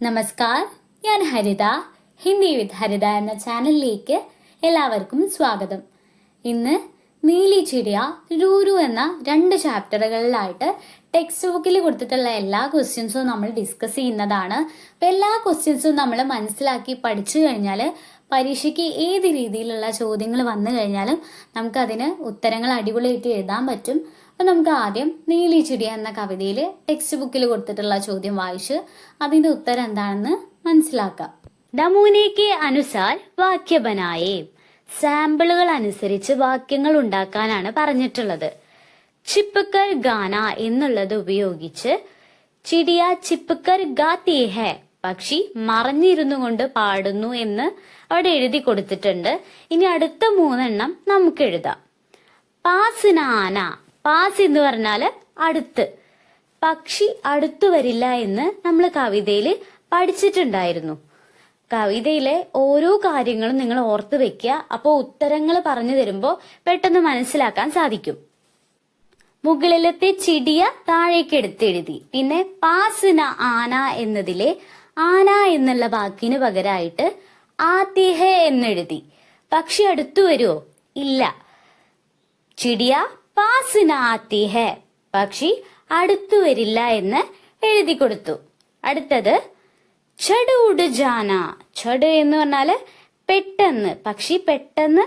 നമസ്കാർ, ഞാൻ ഹരിത. ഹിന്ദി വിത്ത് ഹരിത എന്ന ചാനലിലേക്ക് എല്ലാവർക്കും സ്വാഗതം. ഇന്ന് നീലി ചിടിയ, രൂരു എന്ന 2 ചാപ്റ്ററുകളിലായിട്ട് ടെക്സ്റ്റ് ബുക്കിൽ കൊടുത്തിട്ടുള്ള എല്ലാ ക്വസ്റ്റ്യൻസും നമ്മൾ ഡിസ്കസ് ചെയ്യുന്നതാണ്. അപ്പം എല്ലാ ക്വസ്റ്റ്യൻസും നമ്മൾ മനസ്സിലാക്കി പഠിച്ചു കഴിഞ്ഞാൽ പരീക്ഷയ്ക്ക് ഏത് രീതിയിലുള്ള ചോദ്യങ്ങൾ വന്നു കഴിഞ്ഞാലും നമുക്കതിന് ഉത്തരങ്ങൾ അടിപൊളിയായിട്ട് എഴുതാൻ പറ്റും. അപ്പം നമുക്ക് ആദ്യം നീലി ചിടിയ എന്ന കവിതയിൽ ടെക്സ്റ്റ് ബുക്കിൽ കൊടുത്തിട്ടുള്ള ചോദ്യം വായിച്ച് അതിന്റെ ഉത്തരം എന്താണെന്ന് മനസ്സിലാക്കാം. നമൂനെ കെ അനുസാർ വാക്യ ബനായേ. സാമ്പിളുകൾ അനുസരിച്ച് വാക്യങ്ങൾ ഉണ്ടാക്കാനാണ് പറഞ്ഞിട്ടുള്ളത്. ചിപ്കർ ഗാന എന്നുള്ളത് ഉപയോഗിച്ച് ചിടിയ ചിപ്കർ ഗാത്തി ഹെ, പക്ഷി മറഞ്ഞിരുന്നു കൊണ്ട് പാടുന്നു എന്ന് അവിടെ എഴുതി കൊടുത്തിട്ടുണ്ട്. ഇനി അടുത്ത 3 നമുക്ക് എഴുതാം. പാസ്നാന, പാസ് എന്ന് പറഞ്ഞാല് അടുത്ത്, പക്ഷി അടുത്തു വരില്ല എന്ന് നമ്മൾ കവിതയില് പഠിച്ചിട്ടുണ്ടായിരുന്നു. കവിതയിലെ ഓരോ കാര്യങ്ങളും നിങ്ങൾ ഓർത്ത് വെക്കുക. അപ്പോൾ ഉത്തരങ്ങൾ പറഞ്ഞു തരുമ്പോൾ പെട്ടെന്ന് മനസ്സിലാക്കാൻ സാധിക്കും. മുകളിലത്തെ ചിടിയ താഴേക്ക് എടുത്തെഴുതി. പിന്നെ പാസ്ന ആന എന്നതിലെ ആന എന്നുള്ള വാക്കിന് പകരമായിട്ട് ആതിഹ എന്നെഴുതി. പക്ഷി അടുത്തു വരുമോ? ഇല്ല. ചിടിയ പാസ്ന ആത്തി ഹെ, പക്ഷി അടുത്തു വരില്ല എന്ന് എഴുതി കൊടുത്തു. അടുത്തത് ചട് ഉഡ് ജാന. ചട് എന്ന് പറഞ്ഞാല് പെട്ടെന്ന്, പക്ഷി പെട്ടെന്ന്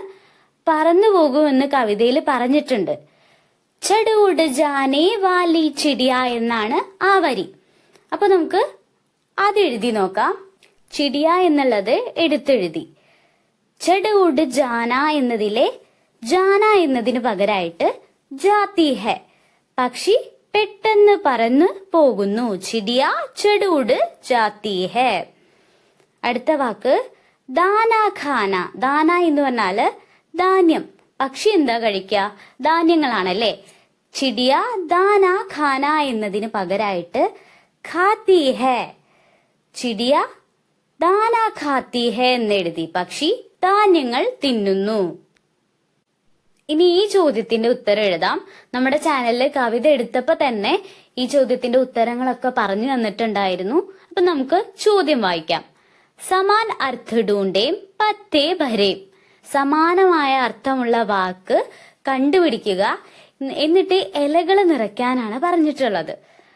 പറന്നു പോകുമെന്ന് കവിതയിൽ പറഞ്ഞിട്ടുണ്ട്. ചട് ഉഡ് ജാനേ വാലി ചിടിയ എന്നാണ് ആ വരി. അപ്പൊ നമുക്ക് അത് എഴുതി നോക്കാം. ചിടിയ എന്നുള്ളത് എടുത്തെഴുതി. ചട് ഉഡ് ജാന എന്നതിലെ ജാന എന്നതിന് പകരമായിട്ട് ജാത്തി ഹെ, പക്ഷി പെട്ടെന്ന് പറന്നു പോകുന്നു. ചിടിയ ചടൂട് ജാത്തി ഹെ. അടുത്ത വാക്ക് ദാന ഖാന. ദാന എന്ന് പറഞ്ഞാല് ധാന്യം. പക്ഷി എന്താ കഴിക്കുക? ധാന്യങ്ങളാണല്ലേ. ചിടിയ ദാന ഖാന എന്നതിന് പകരമായിട്ട് ഖാത്തി ഹെ. ചിടിയ ദാന ഖാത്തി ഹെ എന്നെഴുതി. പക്ഷി ധാന്യങ്ങൾ തിന്നുന്നു. ഇനി ഈ ചോദ്യത്തിന്റെ ഉത്തരം എഴുതാം. നമ്മുടെ ചാനലിൽ കവിത എടുത്തപ്പോ തന്നെ ഈ ചോദ്യത്തിന്റെ ഉത്തരങ്ങളൊക്കെ പറഞ്ഞു തന്നിട്ടുണ്ടായിരുന്നു. അപ്പൊ നമുക്ക് ചോദ്യം വായിക്കാം. സമാൻ അർത്ഥ ഡൂണ്ടേം പത്തേ ഭരേം. സമാനമായ അർത്ഥമുള്ള വാക്ക് കണ്ടുപിടിക്കുക, എന്നിട്ട് ഇലകൾ നിറയ്ക്കാനാണ് പറഞ്ഞിട്ടുള്ളത്.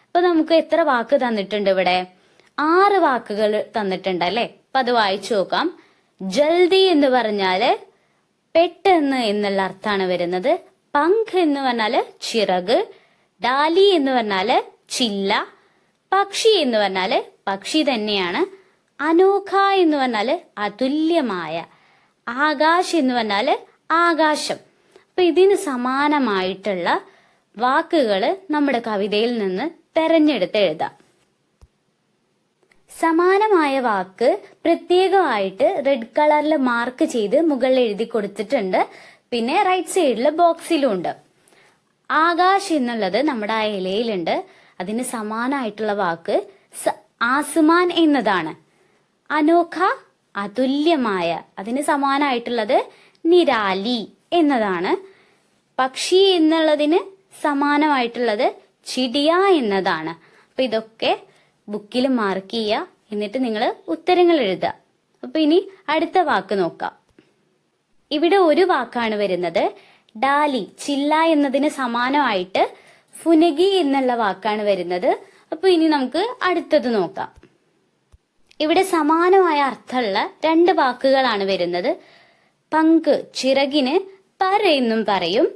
അപ്പൊ നമുക്ക് എത്ര വാക്ക് തന്നിട്ടുണ്ട് ഇവിടെ? 6 വാക്കുകൾ തന്നിട്ടുണ്ട് അല്ലെ. അപ്പൊ അത് വായിച്ചു നോക്കാം. ജൽദി എന്ന് പറഞ്ഞാല് പെട്ടെന്ന് എന്നുള്ള അർത്ഥാണ് വരുന്നത്. പങ്ക് എന്ന് പറഞ്ഞാല് ചിറക്. ഡാലി എന്ന് പറഞ്ഞാല് ചില്ല. പക്ഷി എന്ന് പറഞ്ഞാല് പക്ഷി തന്നെയാണ്. അനോഖ എന്ന് പറഞ്ഞാല് അതുല്യമായ. ആകാശ് എന്ന് പറഞ്ഞാല് ആകാശം. അപ്പൊ ഇതിന് സമാനമായിട്ടുള്ള വാക്കുകള് നമ്മുടെ കവിതയിൽ നിന്ന് തെരഞ്ഞെടുത്ത് എഴുതാം. സമാനമായ വാക്ക് പ്രത്യേകമായിട്ട് റെഡ് കളറിൽ മാർക്ക് ചെയ്ത് മുകളിൽ എഴുതി കൊടുത്തിട്ടുണ്ട്. പിന്നെ റൈറ്റ് സൈഡിൽ ബോക്സിലും ഉണ്ട്. ആകാശ് എന്നുള്ളത് നമ്മുടെ ആ ഇലയിലുണ്ട്. അതിന് സമാനമായിട്ടുള്ള വാക്ക് ആസ്മാൻ എന്നതാണ്. അനോഖ അതുല്യമായ, അതിന് സമാനമായിട്ടുള്ളത് നിരാലി എന്നതാണ്. പക്ഷി എന്നുള്ളതിന് സമാനമായിട്ടുള്ളത് ചിടിയ എന്നതാണ്. അപ്പൊ ഇതൊക്കെ ബുക്കിൽ മാർക്ക് ചെയ്യുക. എന്നിട്ട് നിങ്ങൾ ഉത്തരങ്ങൾ എഴുതുക. അപ്പൊ ഇനി അടുത്ത വാക്ക് നോക്കാം. ഇവിടെ ഒരു വാക്കാണ് വരുന്നത്. ഡാലി, ചില്ല എന്നതിന് സമാനമായിട്ട് ഫുനഗി എന്നുള്ള വാക്കാണ് വരുന്നത്. അപ്പൊ ഇനി നമുക്ക് അടുത്തത് നോക്കാം. ഇവിടെ സമാനമായ അർത്ഥമുള്ള 2 വാക്കുകളാണ് വരുന്നത്. പങ്ക്, ചിറകിന് പർ എന്നും പറയും.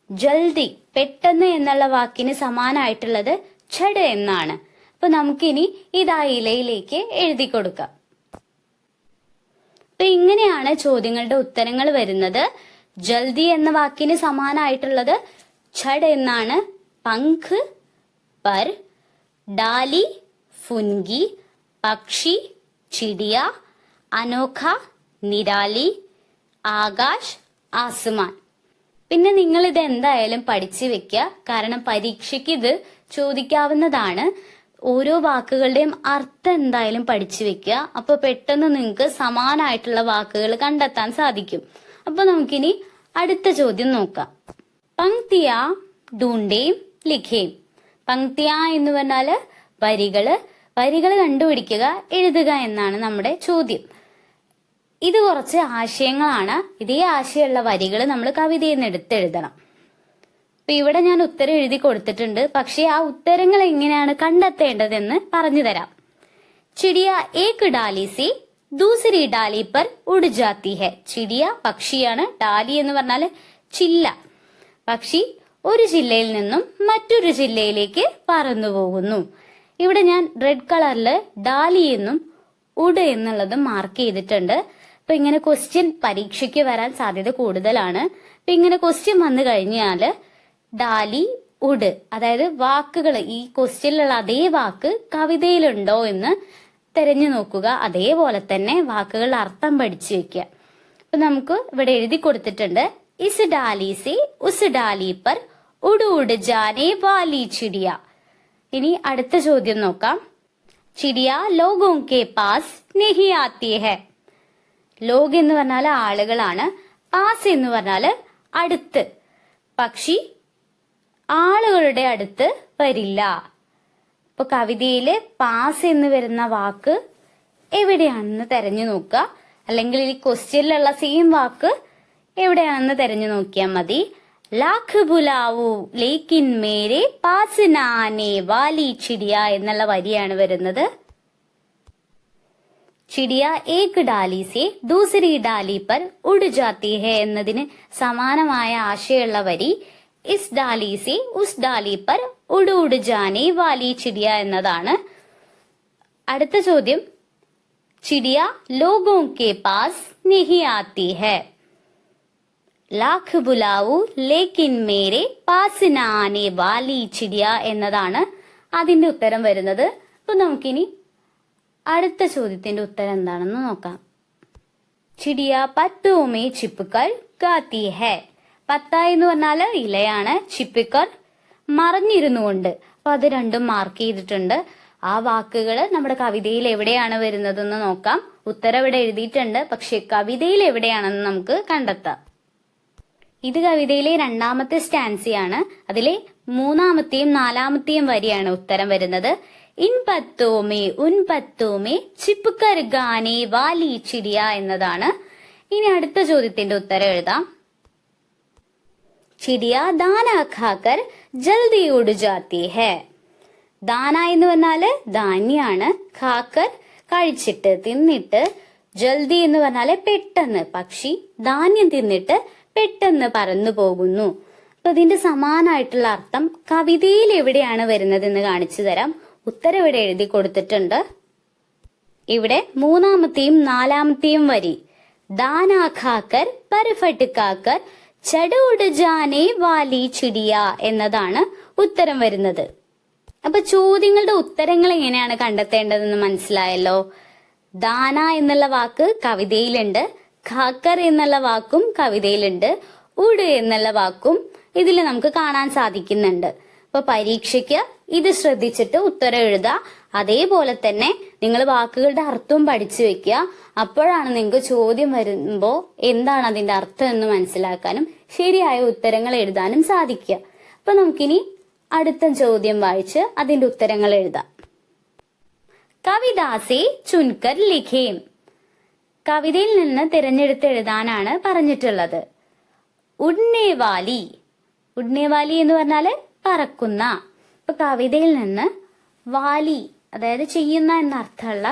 ജൽദി, പെട്ടെന്ന് എന്നുള്ള വാക്കിന് സമാനമായിട്ടുള്ളത് ഛഡ് എന്നാണ്. അപ്പൊ നമുക്കിനി ഇതാ ഇലയിലേക്ക് എഴുതി കൊടുക്കാം. അപ്പൊ ഇങ്ങനെയാണ് ചോദ്യങ്ങളുടെ ഉത്തരങ്ങൾ വരുന്നത്. ജൽദി എന്ന വാക്കിന് സമാനമായിട്ടുള്ളത് ഛഡ് എന്നാണ്. പങ്ക് പർ, ഡാലി ഫുൻഗി, പക്ഷി ചിടിയ, അനോഖ നിരാലി, ആകാശ് ആസ്മാൻ. പിന്നെ നിങ്ങൾ ഇത് എന്തായാലും പഠിച്ചു വെക്കുക. കാരണം പരീക്ഷയ്ക്ക് ഇത് ചോദിക്കാവുന്നതാണ്. ഓരോ വാക്കുകളുടെയും അർത്ഥം എന്തായാലും പഠിച്ചു വെക്കുക. അപ്പൊ പെട്ടെന്ന് നിങ്ങൾക്ക് സമാനമായിട്ടുള്ള വാക്കുകൾ കണ്ടെത്താൻ സാധിക്കും. അപ്പൊ നമുക്കിനി അടുത്ത ചോദ്യം നോക്കാം. പങ്ക്തിയ ഡൂണ്ടേം ലിഖേം. പങ്ക്തിയ എന്ന് പറഞ്ഞാല് വരികള്, വരികൾ കണ്ടുപിടിക്കുക, എഴുതുക എന്നാണ് നമ്മുടെ ചോദ്യം. ഇത് കുറച്ച് ആശയങ്ങളാണ്. ഇതേ ആശയമുള്ള വരികൾ നമ്മൾ കവിതയിൽ നിന്ന് എടുത്തെഴുതണം. അപ്പൊ ഇവിടെ ഞാൻ ഉത്തരം എഴുതി കൊടുത്തിട്ടുണ്ട്. പക്ഷെ ആ ഉത്തരങ്ങൾ എങ്ങനെയാണ് കണ്ടെത്തേണ്ടതെന്ന് പറഞ്ഞു തരാം. ചിടിയ ഏക് ഡാലി സി ദൂസരി ഡാലി പർ ഉഡ് ജാത്തി ഹെ. ചിടിയ പക്ഷിയാണ്. ഡാലി എന്ന് പറഞ്ഞാല് ചില്ല. പക്ഷി ഒരു ജില്ലയിൽ നിന്നും മറ്റൊരു ജില്ലയിലേക്ക് പറന്നു പോകുന്നു. ഇവിടെ ഞാൻ റെഡ് കളറില് ഡാലി എന്നും ഉഡ് എന്നുള്ളതും മാർക്ക് ചെയ്തിട്ടുണ്ട്. അപ്പൊ ഇങ്ങനെ ക്വസ്റ്റ്യൻ പരീക്ഷയ്ക്ക് വരാൻ സാധ്യത കൂടുതലാണ്. അപ്പൊ ഇങ്ങനെ ക്വസ്റ്റ്യൻ വന്നു കഴിഞ്ഞാല് ഡാലി ഉഡ്, അതായത് വാക്കുകൾ ഈ ക്വസ്റ്റ്യനിലുള്ള അതേ വാക്ക് കവിതയിലുണ്ടോ എന്ന് തെരഞ്ഞു നോക്കുക. അതേപോലെ തന്നെ വാക്കുകളുടെ അർത്ഥം പഠിച്ചു വെക്കുക. അപ്പൊ നമുക്ക് ഇവിടെ എഴുതി കൊടുത്തിട്ടുണ്ട്, ഇസ് ഡാലി സെ ഉസ് ഡാലി പർ ഉഡ് ഉഡ് ജാനെ വാലി ചിടിയ. ഇനി അടുത്ത ചോദ്യം നോക്കാം. ചിടിയ ലോഗോ കെ പാസ് നെഹി ആത്തി ഹെ. ലോഗ് എന്ന് പറഞ്ഞാല് ആളുകളാണ്. പാസ് എന്ന് പറഞ്ഞാല് അടുത്ത്. പക്ഷി ആളുകളുടെ അടുത്ത് വരില്ല. ഇപ്പൊ കവിതയില് പാസ് എന്ന് വരുന്ന വാക്ക് എവിടെയാണെന്ന് തെരഞ്ഞു നോക്കുക. അല്ലെങ്കിൽ ഈ ക്വസ്റ്റ്യനിലുള്ള സെയിം വാക്ക് എവിടെയാണെന്ന് തെരഞ്ഞു നോക്കിയാൽ മതി. ലാഖ് ബുലാവു ലേക്കിൻ മേരെ പാസ് നാനെ വാലി ചിടിയ എന്നുള്ള വരിയാണ് വരുന്നത്. ചിടിയ ഏക് ഡാലി സെ ദൂസരി ഡാലി പർ ഉഡ് ജാത്തി ഹെ എന്നതിന് സമാനമായ ആശയമുള്ള വരി ഇസ് ഡാലി സെ ഉസ് ഡാലി പർ ഉഡ് ഉഡ് ജാനെ വാലി ചിടിയ എന്നതാണ്. അടുത്ത ചോദ്യം, ചിടിയ ലോഗോ കെ പാസ് നെഹി ആത്തി ഹെ. ലാഖ് ബുലാവു ലേക്കിൻ മേരെ പാസ് നാനെ വാലി ചിടിയ എന്നതാണ് അതിന്റെ ഉത്തരം വരുന്നത്. അപ്പൊ നമുക്കിനി അടുത്ത ചോദ്യത്തിന്റെ ഉത്തരം എന്താണെന്ന് നോക്കാം. ചിടിയ പത്തോമേ ചിപ്പുക്കർ ഗാത്തി ഹെ. പത്ത എന്ന് പറഞ്ഞാല് ഇലയാണ്. ചിപ്പിക്കർ മറഞ്ഞിരുന്നുകൊണ്ട്. അപ്പൊ അത് രണ്ടും മാർക്ക് ചെയ്തിട്ടുണ്ട്. ആ വാക്കുകൾ നമ്മുടെ കവിതയിൽ എവിടെയാണ് വരുന്നതെന്ന് നോക്കാം. ഉത്തരം ഇവിടെ എഴുതിയിട്ടുണ്ട്. പക്ഷെ കവിതയിൽ എവിടെയാണെന്ന് നമുക്ക് കണ്ടെത്താം. ഇത് കവിതയിലെ രണ്ടാമത്തെ സ്റ്റാൻസിയാണ്. അതിലെ മൂന്നാമത്തെയും നാലാമത്തെയും വരിയാണ് ഉത്തരം വരുന്നത്. ഇൻ പത്തോമേ ഉൻ പത്തോമേ ചിപ്പുക്കർ ഗാനെ വാലി ചിടിയ എന്നതാണ്. ഇനി അടുത്ത ചോദ്യത്തിന്റെ ഉത്തരം എഴുതാം. ചിടിയ ദാന ഖാക്കർ ജൽദി ഉഡ് ജാത്തി ഹെ. ദാന എന്ന് പറഞ്ഞാല് ധാന്യാണ്. ഖാക്കർ കഴിച്ചിട്ട്, തിന്നിട്ട്. ജൽദി എന്ന് പറഞ്ഞാല് പെട്ടെന്ന്. പക്ഷി ധാന്യം തിന്നിട്ട് പെട്ടെന്ന് പറന്നു പോകുന്നു. അപ്പൊ ഇതിന്റെ സമാനമായിട്ടുള്ള അർത്ഥം കവിതയിൽ എവിടെയാണ് വരുന്നതെന്ന് കാണിച്ചു തരാം. ഉത്തരം ഇവിടെ എഴുതി കൊടുത്തിട്ടുണ്ട്. ഇവിടെ മൂന്നാമത്തെയും നാലാമത്തെയും വരി ദാന ഖാക്കർ പർഫട്ട് കാക്കർ ചട് ഉഡ് ജാനെ വാലി ചിടിയ എന്നതാണ് ഉത്തരം വരുന്നത്. അപ്പൊ ചോദ്യങ്ങളുടെ ഉത്തരങ്ങൾ എങ്ങനെയാണ് കണ്ടെത്തേണ്ടതെന്ന് മനസ്സിലായല്ലോ. ദാന എന്നുള്ള വാക്ക് കവിതയിലുണ്ട്. ഖാക്കർ എന്നുള്ള വാക്കും കവിതയിലുണ്ട്. ഉഡ് എന്നുള്ള വാക്കും ഇതിൽ നമുക്ക് കാണാൻ സാധിക്കുന്നുണ്ട്. അപ്പൊ പരീക്ഷയ്ക്ക് ഇത് ശ്രദ്ധിച്ചിട്ട് ഉത്തരം എഴുതുക. അതേപോലെ തന്നെ നിങ്ങൾ വാക്കുകളുടെ അർത്ഥവും പഠിച്ചു വെക്കുക. അപ്പോഴാണ് നിങ്ങൾക്ക് ചോദ്യം വരുമ്പോ എന്താണ് അതിന്റെ അർത്ഥം എന്ന് മനസ്സിലാക്കാനും ശരിയായ ഉത്തരങ്ങൾ എഴുതാനും സാധിക്കുക. അപ്പൊ നമുക്കിനി അടുത്ത ചോദ്യം വായിച്ച് അതിന്റെ ഉത്തരങ്ങൾ എഴുതാം. കവിതാസെ ചുൻകർ ലിഖേം. കവിതയിൽ നിന്ന് തിരഞ്ഞെടുത്ത് എഴുതാനാണ് പറഞ്ഞിട്ടുള്ളത്. ഉഡ്നേവാലി. ഉഡ്നേവാലി എന്ന് പറഞ്ഞാല് പറക്കുന്ന. ഇപ്പൊ കവിതയിൽ നിന്ന് വാലി, അതായത് ചെയ്യുന്ന എന്ന അർത്ഥമുള്ള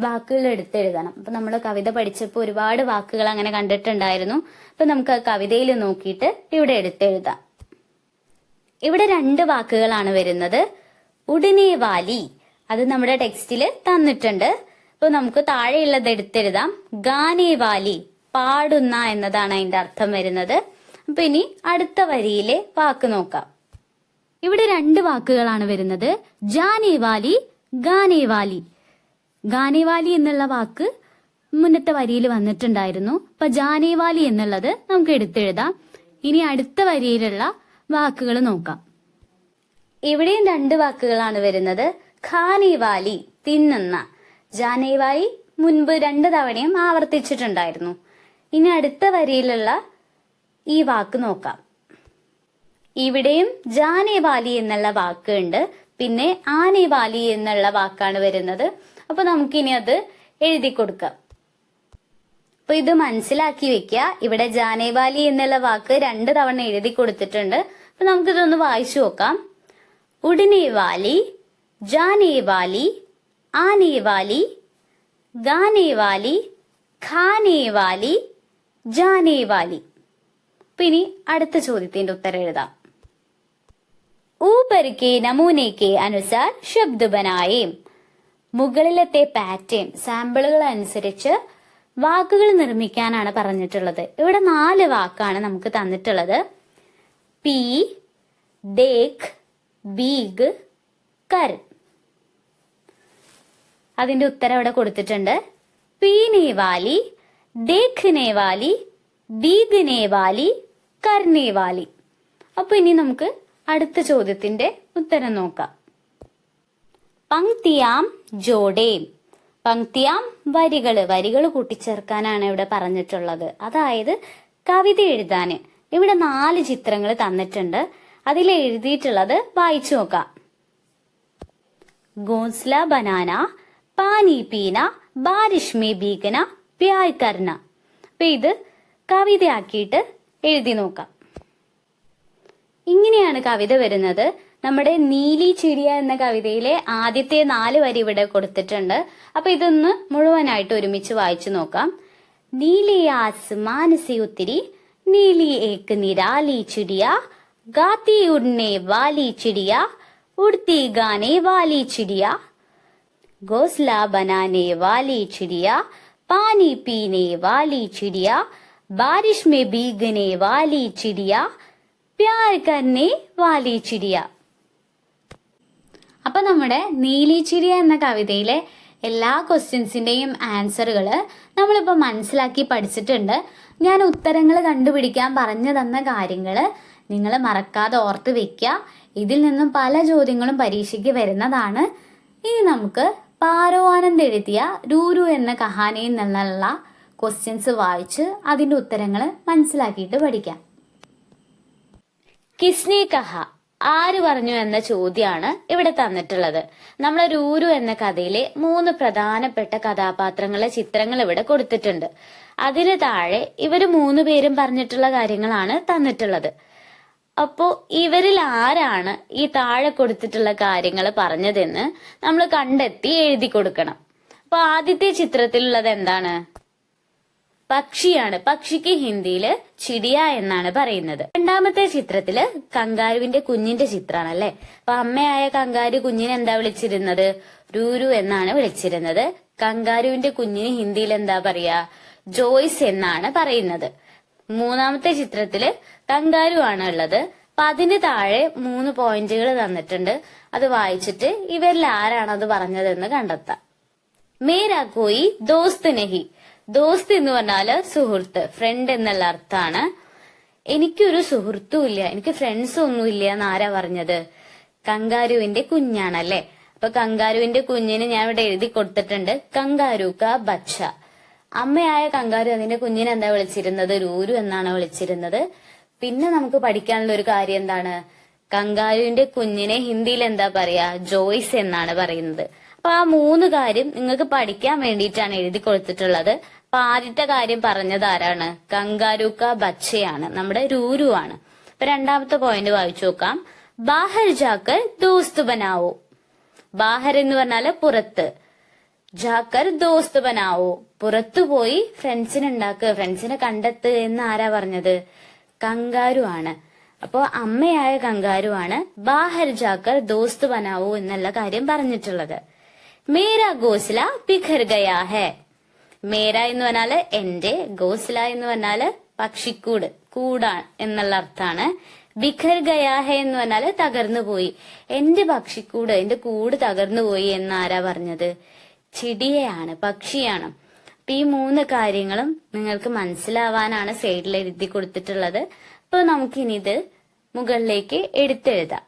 വാക്കുകൾ എടുത്തെഴുതണം. അപ്പൊ നമ്മൾ കവിത പഠിച്ചപ്പോൾ ഒരുപാട് വാക്കുകൾ അങ്ങനെ കണ്ടിട്ടുണ്ടായിരുന്നു. അപ്പൊ നമുക്ക് ആ കവിതയിൽ നോക്കിയിട്ട് ഇവിടെ എടുത്തെഴുതാം. ഇവിടെ രണ്ട് വാക്കുകളാണ് വരുന്നത്. ഉടനേവാലി, അത് നമ്മുടെ ടെക്സ്റ്റില് തന്നിട്ടുണ്ട്. അപ്പൊ നമുക്ക് താഴെയുള്ളത് എടുത്തെഴുതാം. ഗാനേവാലി, പാടുന്ന എന്നതാണ് അതിന്റെ അർത്ഥം വരുന്നത്. അപ്പൊ ഇനി അടുത്ത വരിയിലെ വാക്ക് നോക്കാം. ഇവിടെ രണ്ട് വാക്കുകളാണ് വരുന്നത്. ജാനേവാലി, ഗാനേവാലി. ഗാനേവാലി എന്നുള്ള വാക്ക് മുന്നത്തെ വരിയിൽ വന്നിട്ടുണ്ടായിരുന്നു. അപ്പൊ ജാനേവാലി എന്നുള്ളത് നമുക്ക് എടുത്തെഴുതാം. ഇനി അടുത്ത വരിയിലുള്ള വാക്കുകൾ നോക്കാം. ഇവിടെയും രണ്ട് വാക്കുകളാണ് വരുന്നത്. ഖാനേവാലി, തിന്നുന്ന. ജാനേവാലി മുൻപ് 2 തവണയും ആവർത്തിച്ചിട്ടുണ്ടായിരുന്നു. ഇനി അടുത്ത വരിയിലുള്ള ഈ വാക്ക് നോക്കാം. ഇവിടെയും ജാനേവാലി എന്നുള്ള വാക്ക് ഉണ്ട്. പിന്നെ ആനെ വാലി എന്നുള്ള വാക്കാണ് വരുന്നത്. അപ്പൊ നമുക്കിനി അത് എഴുതി കൊടുക്കാം. അപ്പൊ ഇത് മനസ്സിലാക്കി വെക്കുക. ഇവിടെ ജാനേവാലി എന്നുള്ള വാക്ക് 2 തവണ എഴുതി കൊടുത്തിട്ടുണ്ട്. അപ്പൊ നമുക്കിതൊന്ന് വായിച്ചു നോക്കാം. ഉടനേവാലി, ജാനേവാലി, ആനേവാലി, ഗാനേവാലി, ഖാനേവാലി, ജാനേവാലി. പിന്നെ അടുത്ത ചോദ്യത്തിന്റെ ഉത്തരം എഴുതാം. ऊपर के नमूने के अनुसार शब्द बनाए. മുകളിലത്തെ പാറ്റേൺ സാമ്പിളുകൾ അനുസരിച്ച് വാക്കുകൾ നിർമ്മിക്കാനാണ് പറഞ്ഞിട്ടുള്ളത്. ഇവിടെ 4 വാക്കാണ് നമുക്ക് തന്നിട്ടുള്ളത്. പി, ദേഖ്, ബീഗ്, കർ. അതിന്റെ ഉത്തരം ഇവിടെ കൊടുത്തിട്ടുണ്ട്. പീനെ വാലി, ദേഖ്നെ വാലി, ബീഗ്നെ വാലി, കർനെ വാലി. അപ്പൊ ഇനി നമുക്ക് അടുത്ത ചോദ്യത്തിന്റെ ഉത്തരം നോക്കാം. പങ്ക്തിയാം ജോഡേം. പങ്ക്തിയാം വരികൾ കൂട്ടിച്ചേർക്കാനാണ് ഇവിടെ പറഞ്ഞിട്ടുള്ളത്. അതായത് കവിത എഴുതാന്. ഇവിടെ 4 ചിത്രങ്ങൾ തന്നിട്ടുണ്ട്. അതിൽ എഴുതിയിട്ടുള്ളത് വായിച്ചു നോക്കാം. ഗോസ്ല ബനാന, പാനി പീന, ബാരിഷ് മേ ഭീഗന, പ്യാർ കർന. അപ്പൊ ഇത് കവിതയാക്കിയിട്ട് എഴുതി നോക്കാം. ഇങ്ങനെയാണ് കവിത വരുന്നത്. നമ്മുടെ നീലി ചിടിയ എന്ന കവിതയിലെ ആദ്യത്തെ 4 വരി ഇവിടെ കൊടുത്തിട്ടുണ്ട്. അപ്പൊ ഇതൊന്ന് മുഴുവനായിട്ട് ഒരുമിച്ച് വായിച്ചു നോക്കാം. നീലി ആസ്മാൻ സെ ഉത്തരി, നീലി ഏക് നിരാലി ചിടിയ, ഗാത്തി ഉഡ്നെ വാലി ചിടിയ, ഉഡ്തി ഗാനെ വാലി ചിടിയ, घोंसला बनाने वाली चिड़िया, पानी पीने वाली चिड़िया, बारिश में भीगने वाली चिड़िया, प्यार करने वाली चिड़िया. അപ്പൊ നമ്മുടെ നീലിച്ചിടിയ എന്ന കവിതയിലെ എല്ലാ ക്വസ്റ്റ്യൻസിന്റെയും ആൻസറുകൾ നമ്മളിപ്പോ മനസ്സിലാക്കി പഠിച്ചിട്ടുണ്ട്. ഞാൻ ഉത്തരങ്ങൾ കണ്ടുപിടിക്കാൻ പറഞ്ഞു തന്ന കാര്യങ്ങൾ നിങ്ങൾ മറക്കാതെ ഓർത്ത് വെക്കുക. ഇതിൽ നിന്നും പല ചോദ്യങ്ങളും പരീക്ഷയ്ക്ക് വരുന്നതാണ്. ഇനി നമുക്ക് പാരോ ആനന്ദ് എഴുതിയ രൂരു എന്ന കഹാനിയിൽ നിന്നുള്ള ക്വസ്റ്റ്യൻസ് വായിച്ച് അതിന്റെ ഉത്തരങ്ങൾ മനസ്സിലാക്കിയിട്ട് പഠിക്കാം. കിസ്നെ കഹ, ആര് പറഞ്ഞു എന്ന ചോദ്യമാണ് ഇവിടെ തന്നിട്ടുള്ളത്. നമ്മളെ രൂരു എന്ന കഥയിലെ 3 പ്രധാനപ്പെട്ട കഥാപാത്രങ്ങളെ ചിത്രങ്ങൾ ഇവിടെ കൊടുത്തിട്ടുണ്ട്. അതിന് താഴെ ഇവര് 3 പേരും പറഞ്ഞിട്ടുള്ള കാര്യങ്ങളാണ് തന്നിട്ടുള്ളത്. അപ്പോ ഇവരിൽ ആരാണ് ഈ താഴെ കൊടുത്തിട്ടുള്ള കാര്യങ്ങൾ പറഞ്ഞതെന്ന് നമ്മൾ കണ്ടെത്തി എഴുതി കൊടുക്കണം. അപ്പൊ ആദ്യത്തെ ചിത്രത്തിലുള്ളത് എന്താണ്? പക്ഷിയാണ്. പക്ഷിക്ക് ഹിന്ദിയില് ചിടിയ എന്നാണ് പറയുന്നത്. രണ്ടാമത്തെ ചിത്രത്തില് കങ്കാരുവിന്റെ കുഞ്ഞിന്റെ ചിത്രമാണ് അല്ലെ. അപ്പൊ അമ്മയായ കങ്കാരു കുഞ്ഞിനെ എന്താ വിളിച്ചിരുന്നത്? രൂരു എന്നാണ് വിളിച്ചിരുന്നത്. കങ്കാരുവിന്റെ കുഞ്ഞിന് ഹിന്ദിയിൽ എന്താ പറയാ? ജോയ്സ് എന്നാണ് പറയുന്നത്. മൂന്നാമത്തെ ചിത്രത്തില് കങ്കാരു ആണ് ഉള്ളത്. അപ്പൊ അതിന് താഴെ 3 പോയിന്റുകൾ തന്നിട്ടുണ്ട്. അത് വായിച്ചിട്ട് ഇവരിൽ ആരാണ് അത് പറഞ്ഞതെന്ന് കണ്ടെത്താം. മേരാ കോയി ദോസ്ത് നഹി. ദോസ്ത് എന്ന് പറഞ്ഞാല് സുഹൃത്ത്, ഫ്രണ്ട് എന്നുള്ള അർത്ഥാണ്. എനിക്കൊരു സുഹൃത്തും ഇല്ല, എനിക്ക് ഫ്രണ്ട്സും ഒന്നും ഇല്ല എന്ന് ആരാ പറഞ്ഞത്? കങ്കാരുവിന്റെ കുഞ്ഞാണല്ലേ. അപ്പൊ കങ്കാരുവിന്റെ കുഞ്ഞിന് ഞാൻ ഇവിടെ എഴുതി കൊടുത്തിട്ടുണ്ട് കങ്കാരു കാ ബച്ച. അമ്മയായ കങ്കാരു അതിന്റെ കുഞ്ഞിനെ എന്താ വിളിച്ചിരുന്നത്? രൂരു എന്നാണ് വിളിച്ചിരുന്നത്. പിന്നെ നമുക്ക് പഠിക്കാനുള്ള ഒരു കാര്യം എന്താണ്? കങ്കാരുവിന്റെ കുഞ്ഞിനെ ഹിന്ദിയിൽ എന്താ പറയാ? ജോയ്സ് എന്നാണ് പറയുന്നത്. അപ്പൊ ആ 3 കാര്യം നിങ്ങൾക്ക് പഠിക്കാൻ വേണ്ടിയിട്ടാണ് എഴുതി കൊടുത്തിട്ടുള്ളത്. അപ്പൊ ആദ്യത്തെ കാര്യം പറഞ്ഞത് ആരാണ്? കങ്കാരു കാ ബച്ചയാണ്, നമ്മുടെ രൂരു ആണ്. അപ്പൊ രണ്ടാമത്തെ പോയിന്റ് വായിച്ചു നോക്കാം. ബാഹർ ജാക്കർ ദോസ്ത് ബനാവോ. ബാഹർ എന്ന് പറഞ്ഞാല് പുറത്ത്, ജാക്കർ ദോസ്ത് ബനാവോ പുറത്തു പോയി ഫ്രണ്ട്സിനെ ഉണ്ടാക്കുക, ഫ്രണ്ട്സിനെ കണ്ടെത്ത് എന്ന് ആരാ പറഞ്ഞത്? കങ്കാരു ആണ്. അപ്പോ അമ്മയായ കങ്കാരു ആണ് ബാഹർ ജാക്കർ ദോസ്ത് ബനാവോ എന്നുള്ള കാര്യം പറഞ്ഞിട്ടുള്ളത്. മേരാ ഗോസ്ല ബിഖർ ഗയാ ഹെ. മേര എന്ന് പറഞ്ഞാല് എന്റെ, ഗോസ്ല എന്ന് പറഞ്ഞാല് പക്ഷിക്കൂട്, കൂടാൻ എന്നുള്ള അർത്ഥാണ്. ബിഖർ ഗയാ ഹെ എന്ന് പറഞ്ഞാല് തകർന്നു പോയി. എന്റെ പക്ഷിക്കൂട്, എന്റെ കൂട് തകർന്നു പോയി എന്ന് ആരാ പറഞ്ഞത്? ചിടിയയാണ്, പക്ഷിയാണ്. അപ്പൊ ഈ 3 കാര്യങ്ങളും നിങ്ങൾക്ക് മനസ്സിലാവാനാണ് സൈഡിൽ എഴുതി കൊടുത്തിട്ടുള്ളത്. അപ്പൊ നമുക്കിനി ഇത് മുകളിലേക്ക് എടുത്തെഴുതാം.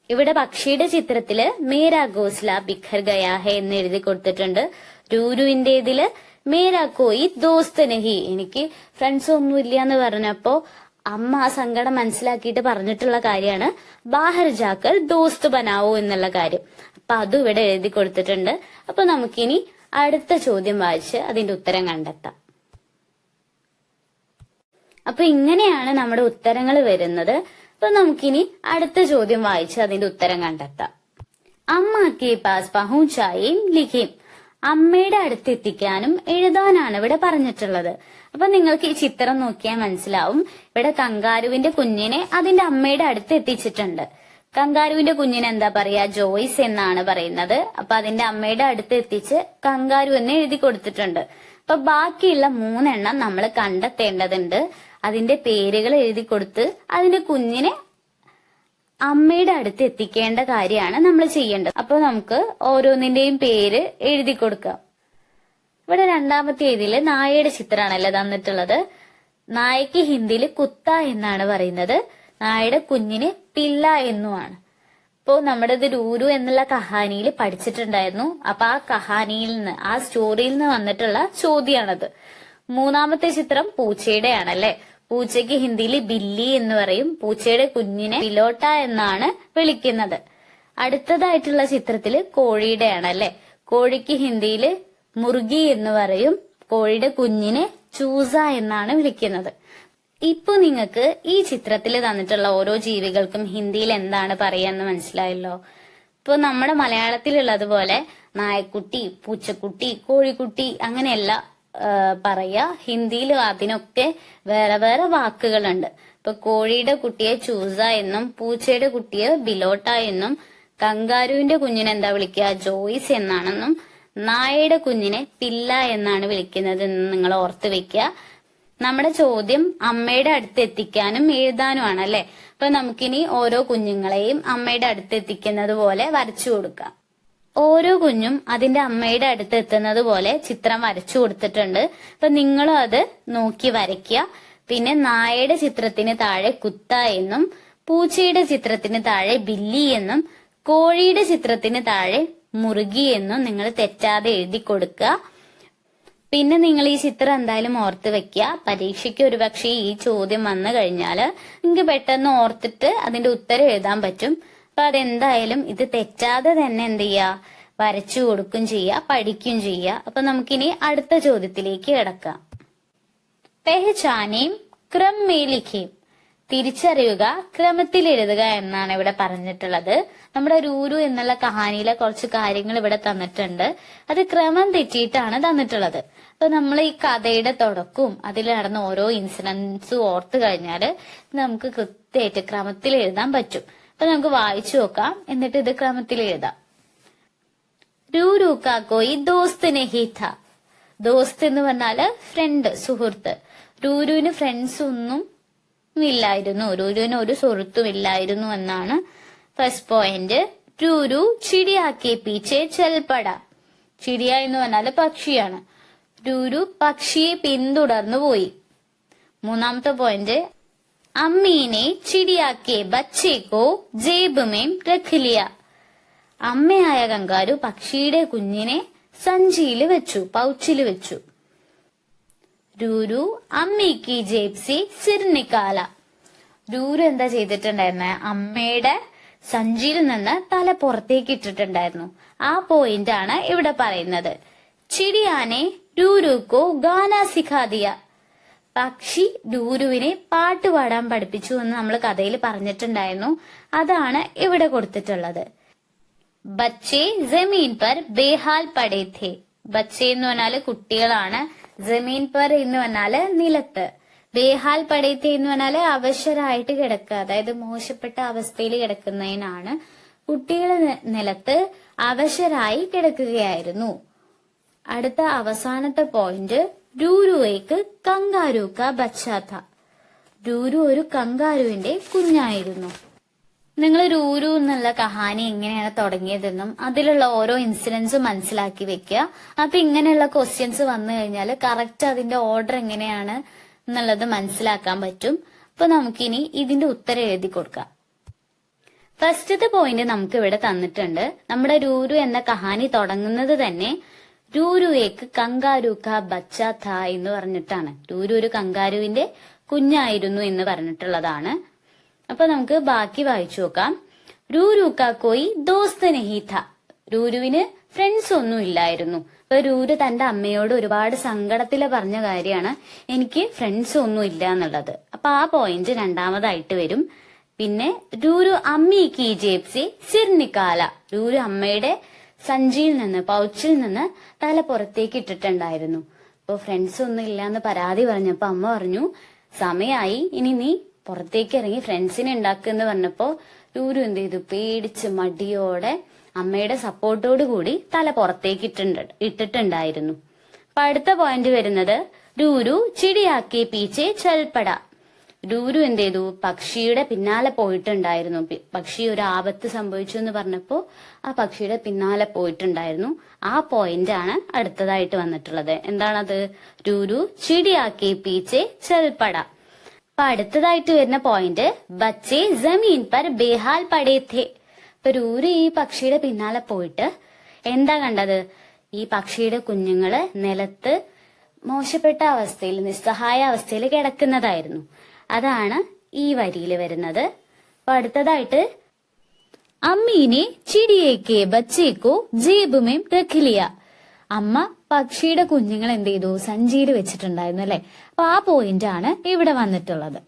ഇവിടെ പക്ഷിയുടെ ചിത്രത്തില് മേരാ ഗോസ്ല ബിഖർ ഗയാ ഹെ എന്ന് എഴുതി കൊടുത്തിട്ടുണ്ട്. രൂരുവിന്റേതില് മേരാ കോയി ദോസ്ത് നഹി, എനിക്ക് ഫ്രണ്ട്സ് ഒന്നും ഇല്ല എന്ന് പറഞ്ഞപ്പോ അമ്മ ആ സങ്കടം മനസ്സിലാക്കിയിട്ട് പറഞ്ഞിട്ടുള്ള കാര്യമാണ് ബാഹർ ജാക്കർ ദോസ്ത് ബനാവോ എന്നുള്ള കാര്യം. അപ്പൊ അതും ഇവിടെ എഴുതി കൊടുത്തിട്ടുണ്ട്. അപ്പൊ നമുക്കിനി അടുത്ത ചോദ്യം വായിച്ച് അതിന്റെ ഉത്തരം കണ്ടെത്താം. അപ്പൊ ഇങ്ങനെയാണ് നമ്മുടെ ഉത്തരങ്ങൾ വരുന്നത്. അപ്പൊ നമുക്കിനി അടുത്ത ചോദ്യം വായിച്ച് അതിന്റെ ഉത്തരം കണ്ടെത്താം. അമ്മ കെ പാസ് പഹുച്ചായും ലിഖിം. അമ്മയുടെ അടുത്തെത്തിക്കാനും എഴുതാനാണ് ഇവിടെ പറഞ്ഞിട്ടുള്ളത്. അപ്പൊ നിങ്ങൾക്ക് ഈ ചിത്രം നോക്കിയാൽ മനസ്സിലാവും. ഇവിടെ കങ്കാരുവിന്റെ കുഞ്ഞിനെ അതിന്റെ അമ്മയുടെ അടുത്ത് എത്തിച്ചിട്ടുണ്ട്. കങ്കാരുവിന്റെ കുഞ്ഞിന് എന്താ പറയാ, ജോയ്സ് എന്നാണ് പറയുന്നത്. അപ്പൊ അതിന്റെ അമ്മയുടെ അടുത്ത് എത്തിച്ച് കങ്കാരു എന്ന് എഴുതി കൊടുത്തിട്ടുണ്ട്. അപ്പൊ ബാക്കിയുള്ള 3 എണ്ണം നമ്മൾ കണ്ടെത്തേണ്ടതുണ്ട്. അതിന്റെ പേരുകൾ എഴുതി കൊടുത്ത് അതിന്റെ കുഞ്ഞിനെ അമ്മയുടെ അടുത്ത് എത്തിക്കേണ്ട കാര്യമാണ് നമ്മൾ ചെയ്യേണ്ടത്. അപ്പൊ നമുക്ക് ഓരോന്നിന്റെയും പേര് എഴുതി കൊടുക്കാം. ഇവിടെ രണ്ടാമത്തെ ഇതില് നായയുടെ ചിത്രമാണല്ലോ തന്നിട്ടുള്ളത്. നായക്ക് ഹിന്ദിയിൽ കുത്ത എന്നാണ് പറയുന്നത്. നായയുടെ കുഞ്ഞിന് പില്ല എന്നുമാണ്. ഇപ്പോ നമ്മുടെ ഇത് രൂരു എന്നുള്ള കഹാനിയിൽ പഠിച്ചിട്ടുണ്ടായിരുന്നു. അപ്പൊ ആ കഹാനിയിൽ നിന്ന്, ആ സ്റ്റോറിയിൽ നിന്ന് വന്നിട്ടുള്ള ചോദ്യമാണത്. മൂന്നാമത്തെ ചിത്രം പൂച്ചയുടെ ആണല്ലേ. പൂച്ചയ്ക്ക് ഹിന്ദിയിൽ ബില്ലി എന്ന് പറയും. പൂച്ചയുടെ കുഞ്ഞിനെ പിലോട്ട എന്നാണ് വിളിക്കുന്നത്. അടുത്തതായിട്ടുള്ള ചിത്രത്തില് കോഴിയുടെ ആണല്ലേ. കോഴിക്ക് ഹിന്ദിയിൽ മുർഗി എന്ന് പറയും. കോഴിയുടെ കുഞ്ഞിനെ ചൂസ എന്നാണ് വിളിക്കുന്നത്. ഇപ്പൊ നിങ്ങൾക്ക് ഈ ചിത്രത്തിൽ തന്നിട്ടുള്ള ഓരോ ജീവികൾക്കും ഹിന്ദിയിൽ എന്താണ് പറയാന്ന് മനസ്സിലായല്ലോ. ഇപ്പൊ നമ്മുടെ മലയാളത്തിലുള്ളതുപോലെ നായക്കുട്ടി, പൂച്ചക്കുട്ടി, കോഴിക്കുട്ടി അങ്ങനെയല്ല പറയാ. ഹിന്ദിയിൽ അതിനൊക്കെ വേറെ വേറെ വാക്കുകളുണ്ട്. ഇപ്പൊ കോഴിയുടെ കുട്ടിയെ ചൂസ എന്നും പൂച്ചയുടെ കുട്ടിയെ ബിലോട്ട എന്നും കങ്കാരുവിന്റെ കുഞ്ഞിനെ എന്താ വിളിക്കുക, ജോയ്സ് എന്നാണെന്നും നായയുടെ കുഞ്ഞിനെ പില്ല എന്നാണ് വിളിക്കുന്നത് എന്ന് നിങ്ങൾ ഓർത്ത് വെക്കുക. നമ്മുടെ ചോദ്യം അമ്മയുടെ അടുത്ത് എത്തിക്കാനും എഴുതാനും ആണല്ലേ. അപ്പൊ നമുക്കിനി ഓരോ കുഞ്ഞുങ്ങളെയും അമ്മയുടെ അടുത്ത് എത്തിക്കുന്നത് പോലെ വരച്ചു കൊടുക്കാം. ഓരോ കുഞ്ഞും അതിന്റെ അമ്മയുടെ അടുത്ത് എത്തുന്നത് പോലെ ചിത്രം വരച്ചു കൊടുത്തിട്ടുണ്ട്. അപ്പൊ നിങ്ങളും അത് നോക്കി വരയ്ക്കുക. പിന്നെ നായയുടെ ചിത്രത്തിന് താഴെ കുത്ത എന്നും പൂച്ചയുടെ ചിത്രത്തിന് താഴെ ബില്ലി എന്നും കോഴിയുടെ ചിത്രത്തിന് താഴെ മുറുകി എന്നും നിങ്ങൾ തെറ്റാതെ എഴുതി കൊടുക്കുക. പിന്നെ നിങ്ങൾ ഈ ചിത്രം എന്തായാലും ഓർത്ത് വെക്കുക. പരീക്ഷയ്ക്ക് ഒരുപക്ഷെ ഈ ചോദ്യം വന്നു കഴിഞ്ഞാല് നിങ്ങൾക്ക് പെട്ടെന്ന് ഓർത്തിട്ട് അതിന്റെ ഉത്തരം എഴുതാൻ പറ്റും. അപ്പൊ അതെന്തായാലും ഇത് തെറ്റാതെ തന്നെ എന്ത് ചെയ്യുക, വരച്ചു കൊടുക്കും ചെയ്യുക, പഠിക്കും ചെയ്യുക. അപ്പൊ നമുക്കിനി അടുത്ത ചോദ്യത്തിലേക്ക് കിടക്കാം. പെഹ്ചാനേം ക്രം മേ ലിഖേം. തിരിച്ചറിയുക, ക്രമത്തിൽ എഴുതുക എന്നാണ് ഇവിടെ പറഞ്ഞിട്ടുള്ളത്. നമ്മുടെ രൂരു എന്നുള്ള കഹാനിയിലെ കുറച്ച് കാര്യങ്ങൾ ഇവിടെ തന്നിട്ടുണ്ട്. അത് ക്രമം തെറ്റിയിട്ടാണ് തന്നിട്ടുള്ളത്. അപ്പൊ നമ്മൾ ഈ കഥയുടെ തുടക്കവും അതിൽ നടന്ന ഓരോ ഇൻസിഡൻസും ഓർത്ത് കഴിഞ്ഞാല് നമുക്ക് കൃത്യമായിട്ട് ക്രമത്തിൽ എഴുതാൻ പറ്റും. അപ്പൊ നമുക്ക് വായിച്ചു നോക്കാം, എന്നിട്ട് ഇത് ക്രമത്തിൽ എഴുതാം. രൂരു കാ കോയി ദോസ്ത് നഹീ ഥാ. ദോസ്ത് എന്ന് പറഞ്ഞാല് ഫ്രണ്ട്, സുഹൃത്ത്. രൂരുവിന് ഫ്രണ്ട്സ് ഒന്നും ഇല്ലായിരുന്നു, രൂരുവിന് ഒരു സുഹൃത്തും ഇല്ലായിരുന്നു എന്നാണ് ഫസ്റ്റ് പോയിന്റ്. രൂരു ചിടിയാക്കെ പീച്ചെ ചെൽപ്പട. ചിടിയ എന്ന് പറഞ്ഞാല് പക്ഷിയാണ്. രൂരു പക്ഷിയെ പിന്തുടർന്നു പോയി. മൂന്നാമത്തെ പോയിന്റ്, അമ്മീനെ ചിടിയാക്കെ ബച്ചേക്കോ ജേബ് മേം രഖ് ലിയ. അമ്മയായ കങ്കാരു പക്ഷിയുടെ കുഞ്ഞിനെ സഞ്ചിയിൽ വെച്ചു, പൗച്ചില് വെച്ചു. രൂരു അമ്മയ്ക്ക് ജേബ് സെ സിർ നിക്കാല. രൂരു എന്താ ചെയ്തിട്ടുണ്ടായിരുന്നെ, അമ്മയുടെ സഞ്ചിയിൽ നിന്ന് തല പുറത്തേക്ക് ഇട്ടിട്ടുണ്ടായിരുന്നു. ആ പോയിന്റ് ആണ് ഇവിടെ പറയുന്നത്. ചിടിയാനെ രൂരുക്കോ ഗാന സിഖാദിയ. പക്ഷി രൂരുവിനെ പാട്ട് പാടാൻ പഠിപ്പിച്ചു എന്ന് നമ്മൾ കഥയിൽ പറഞ്ഞിട്ടുണ്ടായിരുന്നു. അതാണ് ഇവിടെ കൊടുത്തിട്ടുള്ളത്. ബച്ചേ ജമീൻ പർ ബേഹാൽ പടേ ഥേ. ബച്ചേ എന്ന് പറഞ്ഞാല് കുട്ടികളാണ്. ജമീൻ പർ എന്ന് പറഞ്ഞാല് നിലത്ത്. ബേഹാൽ പടേത്തെ എന്ന് പറഞ്ഞാല് അവശരായിട്ട് കിടക്കുക, അതായത് മോശപ്പെട്ട അവസ്ഥയിൽ കിടക്കുന്നതിനാണ്. കുട്ടികൾ നിലത്ത് അവശരായി കിടക്കുകയായിരുന്നു. അടുത്ത അവസാനത്തെ പോയിന്റ്, രൂരുവേക്ക് കങ്കാരു കാ ബച്ചാ ഥാ. രൂരു ഒരു കങ്കാരുവിന്റെ കുഞ്ഞായിരുന്നു. നിങ്ങൾ രൂരു എന്നുള്ള കഹാനി എങ്ങനെയാണ് തുടങ്ങിയതെന്നും അതിലുള്ള ഓരോ ഇൻസിഡൻസും മനസ്സിലാക്കി വെക്കുക. അപ്പൊ ഇങ്ങനെയുള്ള ക്വസ്റ്റ്യൻസ് വന്നു കഴിഞ്ഞാൽ കറക്റ്റ് അതിന്റെ ഓർഡർ എങ്ങനെയാണ് എന്നുള്ളത് മനസ്സിലാക്കാൻ പറ്റും. അപ്പൊ നമുക്കിനി ഇതിന്റെ ഉത്തരം എഴുതി കൊടുക്കാം. ഫസ്റ്റത്തെ പോയിന്റ് നമുക്ക് ഇവിടെ തന്നിട്ടുണ്ട്. നമ്മുടെ രൂരു എന്ന കഹാനി തുടങ്ങുന്നത് തന്നെ രൂരുവേക്ക് കങ്കാരു കാ ബച്ചാ ഥാ എന്ന് പറഞ്ഞിട്ടാണ്. രൂരു ഒരു കങ്കാരുവിന്റെ കുഞ്ഞായിരുന്നു എന്ന് പറഞ്ഞിട്ടുള്ളതാണ്. അപ്പൊ നമുക്ക് ബാക്കി വായിച്ചു നോക്കാം. രൂരു കാ കോയി ദോസ്ത് നഹി ഥ. രൂരുവിന് ഫ്രണ്ട്സ് ഒന്നും ഇല്ലായിരുന്നു. അപ്പൊ രൂരു തന്റെ അമ്മയോട് ഒരുപാട് സങ്കടത്തില് പറഞ്ഞ കാര്യമാണ് എനിക്ക് ഫ്രണ്ട്സ് ഒന്നും ഇല്ല എന്നുള്ളത്. അപ്പൊ ആ പോയിന്റ് രണ്ടാമതായിട്ട് വരും. പിന്നെ രൂരു അമ്മി കി ജേബ് സെ സിർ നിക്കാല. രൂരു അമ്മയുടെ സഞ്ചിയിൽ നിന്ന്, പൗച്ചിൽ നിന്ന് തല പുറത്തേക്ക് ഇട്ടിട്ടുണ്ടായിരുന്നു. അപ്പൊ ഫ്രണ്ട്സ് ഒന്നും ഇല്ലാന്ന് പരാതി പറഞ്ഞപ്പോ അമ്മ പറഞ്ഞു, സമയായി, ഇനി നീ പുറത്തേക്ക് ഇറങ്ങി ഫ്രണ്ട്സിനെ ഉണ്ടാക്കുന്ന് പറഞ്ഞപ്പോ രൂരു എന്ത് ചെയ്തു? പേടിച്ച് മടിയോടെ അമ്മയുടെ സപ്പോർട്ടോട് കൂടി തല പുറത്തേക്ക് ഇട്ടിട്ടുണ്ടായിരുന്നു. അപ്പൊ അടുത്ത പോയിന്റ് വരുന്നത് രൂരു ചിടിയാക്കി പീച്ചെ ചൽപ്പട. രൂരു എന്ത് ചെയ്തു? പക്ഷിയുടെ പിന്നാലെ പോയിട്ടുണ്ടായിരുന്നു. പക്ഷി ഒരു ആപത്ത് സംഭവിച്ചു എന്ന് പറഞ്ഞപ്പോ ആ പക്ഷിയുടെ പിന്നാലെ പോയിട്ടുണ്ടായിരുന്നു. ആ പോയിന്റ് ആണ് അടുത്തതായിട്ട് വന്നിട്ടുള്ളത്. എന്താണത്? രൂരു ചിടിയാക്കി പീച്ചെ ചൽപ്പട. അപ്പൊ അടുത്തതായിട്ട് വരുന്ന പോയിന്റ് ബച്ചെ ജമീൻ പർ ബേഹാൽ പടേ ഥേ. ഇപ്പൊ രൂരു ഈ പക്ഷിയുടെ പിന്നാലെ പോയിട്ട് എന്താ കണ്ടത്? ഈ പക്ഷിയുടെ കുഞ്ഞുങ്ങള് നിലത്ത് മോശപ്പെട്ട അവസ്ഥയിൽ, നിസ്സഹായ അവസ്ഥയിൽ കിടക്കുന്നതായിരുന്നു. അതാണ് ഈ വരിയിൽ വരുന്നത്. അപ്പൊ അടുത്തതായിട്ട് അമ്മീനെ ചിടിയേക്ക് ബച്ചേക്കോ ജേബുമേം രഖിലിയ. അമ്മ പക്ഷിയുടെ കുഞ്ഞുങ്ങൾ എന്ത് ചെയ്തു? സഞ്ചിയിൽ വെച്ചിട്ടുണ്ടായിരുന്നു അല്ലെ. അപ്പൊ ആ പോയിന്റ് ആണ് ഇവിടെ വന്നിട്ടുള്ളത്.